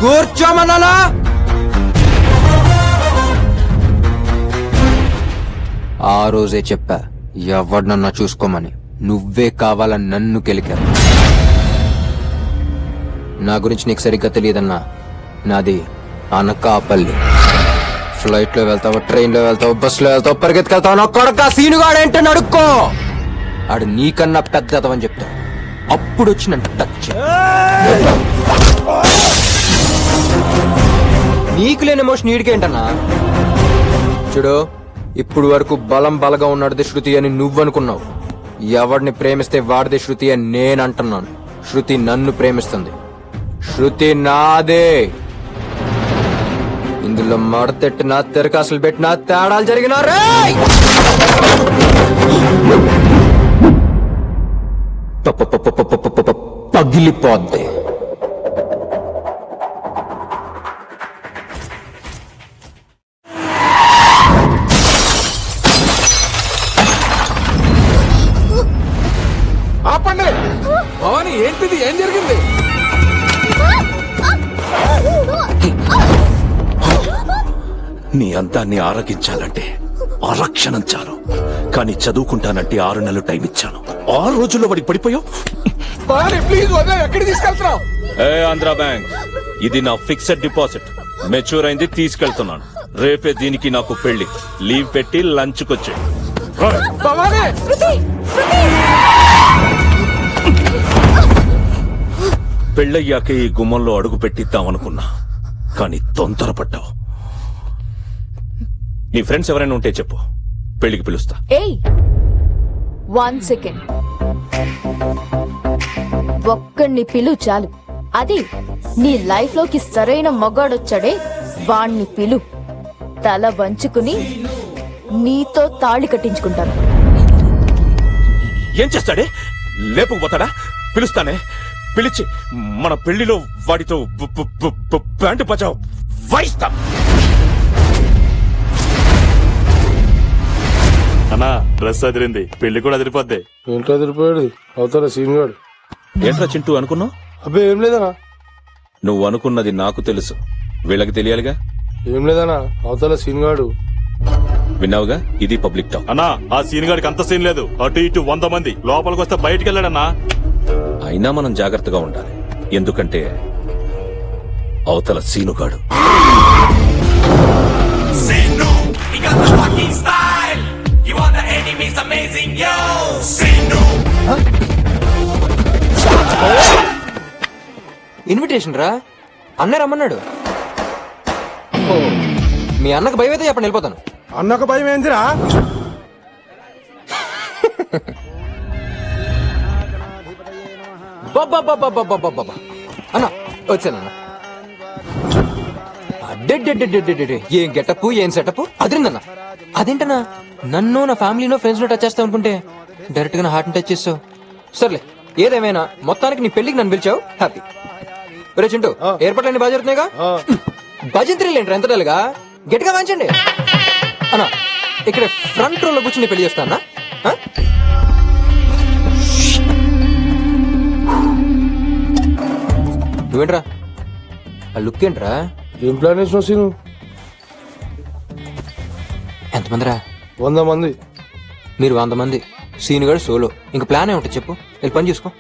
కూర్చోమన్నానా? ఆ రోజే చెప్పా ఎవరినన్నా చూసుకోమని, నువ్వే కావాలని నన్ను కెలికా. నా గురించి నీకు సరిగ్గా తెలియదన్నా, నాది అనకాపల్లి. ఫ్లైట్ లో వెళ్తావు, ట్రైన్ లో వెళ్తావు, బస్ లో వెళ్తావు, పరిగెత్తుకెళ్తావు. నా కొడక సీనుగాడేంటే నడుక్కో, ఆడు నీకన్నా పెద్దదవని చెప్తా. అప్పుడు వచ్చి నన్ను టచ్. నీకు లేని ఎమోషన్ వీడికేంటన్నా? చూడు, ఇప్పుడు వరకు బలం బలగా ఉన్నాడుది శృతి అని నువ్వనుకున్నావు. ఎవడిని ప్రేమిస్తే వాడిదే శృతి అని నేనంటున్నాను. శృతి నన్ను ప్రేమిస్తుంది. శృతి నాదే. ఇందులో మడతెట్టినా, తెరకాసులు పెట్టినా, తేడాలు జరిగినా రే పగిలిపోద్ది. ఆపండి భవాని, ఏంటిది? ఏం జరిగింది? నీ అందాన్ని ఆరగించాలంటే ఆరక్షణం చాలు, కానీ చదువుకుంటానంటే 6 నెలలు టైం ఇచ్చాను. 6 రోజుల్లో వాడికి పడిపోయావు. ప్లీజ్ ఎక్కడికి తీసుకెళ్తున్నావు? ఆంధ్రా బ్యాంక్, ఇది నా ఫిక్స్డ్ డిపాజిట్. మెచ్యూర్ అయింది, తీసుకెళ్తున్నాను. రేపే దీనికి నాకు పెళ్లి. లీవ్ పెట్టి లంచ్కొచ్చే. పెళ్ళయ్యాకే ఈ గుమ్మంలో అడుగు పెట్టిద్దామనుకున్నా, కానీ తొందరపడ్డావు. నీ ఫ్రెండ్స్ ఎవరైనా ఉంటే చెప్పు, పెళ్లికి పిలుస్తా. ఏయ్ 1 సెకండ్, ఒక్కడిని పిలు చాలు. అది నీ లైఫ్ లోకి సరైన మగాడొచ్చాడే, వాణ్ణి పిలు. తల వంచుకుని నీతో తాళి కట్టించుకుంటాను. ఏం చేస్తాడే? లేపుకుపోతాడా? పిలుస్తానే. పిలిచి మన పెళ్లిలో వాడితో ప్యాంటు పచా వాయిస్తా. అన్నా, డ్రెస్ అదిరింది, పెళ్లి కూడా అదిరిపోద్ది. ఏంటో అదిరిపోయాడు అవుతారా సీన్ గాడు? ఏంట్రా చింటూ అనుకున్నావు? అబ్బే ఏం లేదనా. నువ్వు అనుకున్నది నాకు తెలుసు, వీళ్ళకి తెలియాలిగా. ఏం లేదనా, అవతల సీన్ గాడు. విన్నావుగా, ఇది పబ్లిక్ టాక్. అన్నా, ఆ సీన్ గాడికి అంత సీన్ లేదు. అటు ఇటు 100 మంది, లోపలికి వస్తే బయటికి వెళ్ళాడన్నా. అయినా మనం జాగ్రత్తగా ఉండాలి, ఎందుకంటే అవతల సీనుగాడు. ఇన్విటేషన్ రా, అన్న రమ్మన్నాడు. మీ అన్నకు భయం అయితే చెప్పండి, వెళ్ళిపోతాను. అన్నకు భయం ఏందిరా? అన్న వచ్చానన్న. ఏం గెటప్, ఏం సెటప్ అదిరిందన్న. అదేంటన్నా, నన్ను నా ఫ్యామిలీనో ఫ్రెండ్స్ నో టచ్ చేస్తావు అనుకుంటే డైరెక్ట్ గా నా హార్ట్ టచ్ చేస్తావు. సర్లే, ఏదేమైనా మొత్తానికి నీ పెళ్లికి నన్ను పిలిచావు, హ్యాపీ. రే చింటూ, ఏర్పాట్లన్నీ బాగా జరుగుతున్నాయిగా? భజంత్రీలు ఏంట్రా ఎంత డల్గా? గట్టిగా వాంచండి అన్న. ఇక్కడ ఫ్రంట్ రోలో కూర్చుని పెళ్లి చేస్తానా? నువ్వేంట్రా ఆ లుక్ ఏంట్రా? ఏం ప్లాన్ చేసినావు సీను? ఎంతమందిరా? 100 మంది. మీరు 100 మంది, సీన్ గడు సోలో, ఇంకా ప్లాన్ ఏమిటి చెప్పు, వెళ్ళి పని చూసుకో.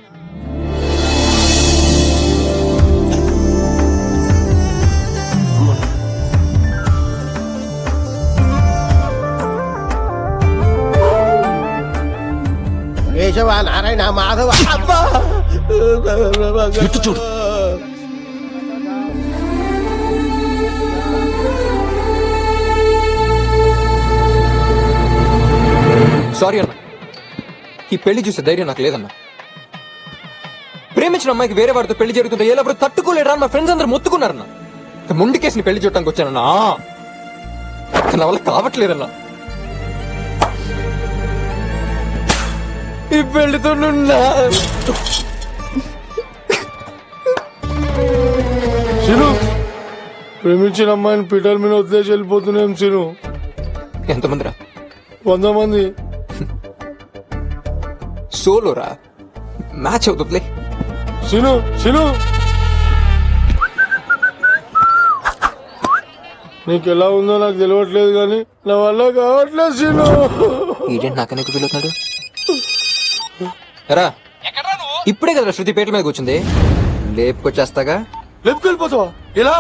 కేశవ నారాయణ మాధవ అబ్బా చూడు సారీ అన్న, ఈ పెళ్లి చూసే ధైర్యం నాకు లేదన్నా. ప్రేమించిన అమ్మాయికి వేరే వారితో పెళ్లి జరుగుతుంటే ఎవరు తట్టుకోలేరా? మా ఫ్రెండ్స్ అందరూ మొత్తుకున్నారన్న. ముండి కేసుని పెళ్లి చూడటానికి వచ్చానన్నా, నా వల్ల కావట్లేదన్నా. ఈ పెళ్లితో సిను, ప్రేమించిన అమ్మాయిని పీటల మీద వదిలేసి వెళ్ళిపోతున్నాం సిను. ఎంతమంది రా? 100 మంది. సోలోరా, మ్యాచ్ అవుతుంది. సిను సిను, నీకు ఎలా ఉందో నాకు తెలియట్లేదు కానీ నా వల్ల కావట్లేదు సిను. ఈడేంటి నాకనే కుదులుతున్నాడు రా? ఇప్పుడే కదా శృతి పేట్ల మీద కూర్చుంది, లేపుకొచ్చేస్తాగా. లేపుకెళ్ళిపోతావా? ఎలా?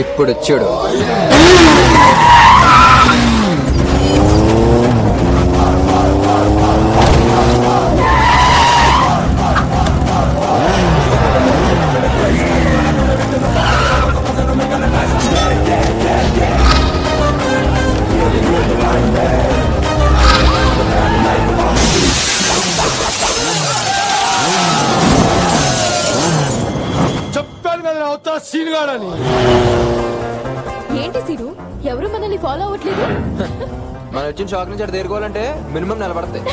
ఇప్పుడు వచ్చాడు. చెప్పాను కదా అవుతా సీన్ గాడని. ఏంటి సిరు, ఎవరు మనల్ని ఫాలో అవ్వట్లేదు? మనం వచ్చిన షాక్ నుంచి అటు తేరుకోవాలంటే మినిమం నిలబడతాయి.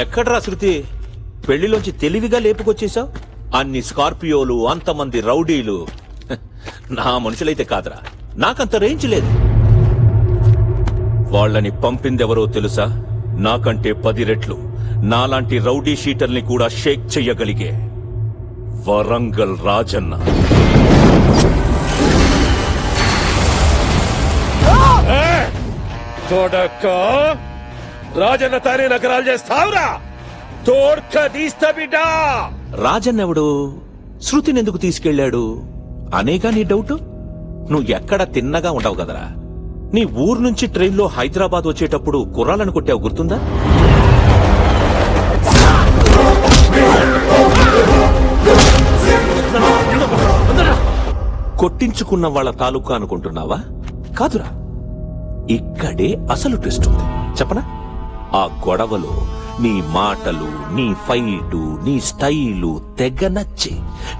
ఎక్కడ్రా శృతి? పెళ్లిలోంచి తెలివిగా లేపుకొచ్చేశావు. అన్ని స్కార్పియోలు, అంతమంది రౌడీలు. నా మనుషులైతే కాదురా, నాకంత రేంజ్ లేదు. వాళ్ళని పంపిందెవరో తెలుసా? నాకంటే 10 రెట్లు నాలాంటి రౌడీ షీటర్ని కూడా షేక్ చెయ్యగలిగే వరంగల్ రాజన్న. రాజన్న తానే నగరాలు చేస్తావురా? తోడ్క తీస్తా బిడ్డా. రాజన్నెవడు? శృతినెందుకు తీసుకెళ్లాడు అనేగా నీ డౌట్? నువ్వు ఎక్కడ తిన్నగా ఉండవు కదరా. నీ ఊరు నుంచి ట్రైన్లో హైదరాబాద్ వచ్చేటప్పుడు కుర్రాలను కొట్టావు, గుర్తుందా? కొట్టించుకున్న వాళ్ళ తాలూకా అనుకుంటున్నావా? కాదురా, ఇక్కడే అసలు ట్విస్ట్ ఉంది. చెప్పనా? ఆ గొడవలో నీ మాటలు, నీ ఫైటు, నీ స్టైలు తెగ నచ్చి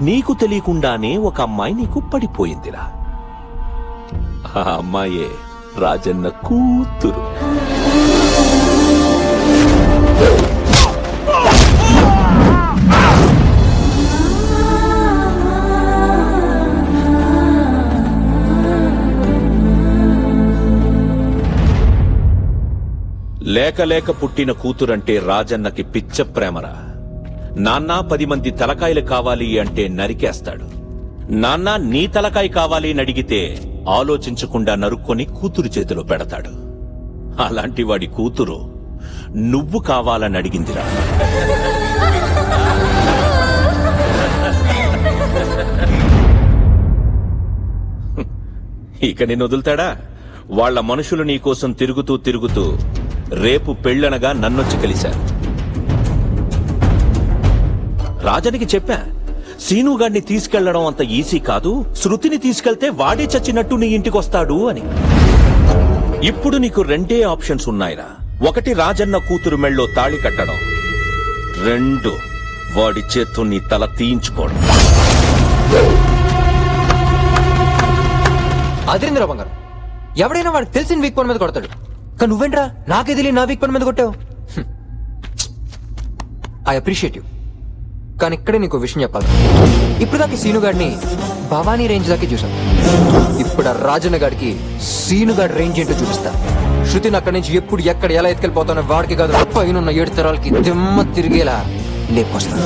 నీకు తెలియకుండానే ఒక అమ్మాయి నీకు పడిపోయిందిరా. ఆ అమ్మాయే రాజన్న కూతురు. లేక లేక పుట్టిన కూతురంటే రాజన్నకి పిచ్చ ప్రేమరా. నాన్న 10 మంది తలకాయలు కావాలి అంటే నరికేస్తాడు. నాన్న నీ తలకాయ కావాలి అని అడిగితే ఆలోచించకుండా నరుక్కొని కూతురు చేతిలో పెడతాడు. అలాంటి వాడి కూతురు నువ్వు కావాలని అడిగిందిరా. ఇక నిన్ను వదులుతాడా? వాళ్ల మనుషులు నీకోసం తిరుగుతూ తిరుగుతూ రేపు పెళ్ళనగా నన్నొచ్చి కలిశారు. రాజనికి చెప్పా, సీనుగాడిని తీసుకెళ్లడం అంత ఈజీ కాదు, శృతిని తీసుకెళ్తే వాడే చచ్చినట్టు నీ ఇంటికొస్తాడు అని. ఇప్పుడు నీకు 2 ఆప్షన్స్ ఉన్నాయిరా. 1 రాజన్న కూతురు మెళ్ళో తాళి కట్టడం, 2 వాడి చేత్తో నీ తల తీయించుకోవడం. అదిరింద్ర బంగారం, ఎవడైనా వాడికి తెలిసిన వీక్ పాయింట్ మీద కొడతాడు, కానీ నువ్వేంట్రా నాకే తెలియదు నా వీక్ పాయింట్ మీద కొట్టావు. ఐ అప్రిషియేట్ యూ, కానీ ఇక్కడే నీకు విషయం చెప్పాలి. ఇప్పుడు దాకా సీనుగాడిని భవానీ రేంజ్ దాకా చూసాం, ఇప్పుడు ఆ రాజన్న గాడికి సీనుగాడి రేంజ్ ఏంటో చూపిస్తా. శృతిని అక్కడి నుంచి ఎప్పుడు ఎక్కడ ఎలా ఎత్తుకెళ్ళిపోతానో వాడికి కాదు, పైన 7 తరాలకి దిమ్మ తిరిగేలా లేపొస్తా.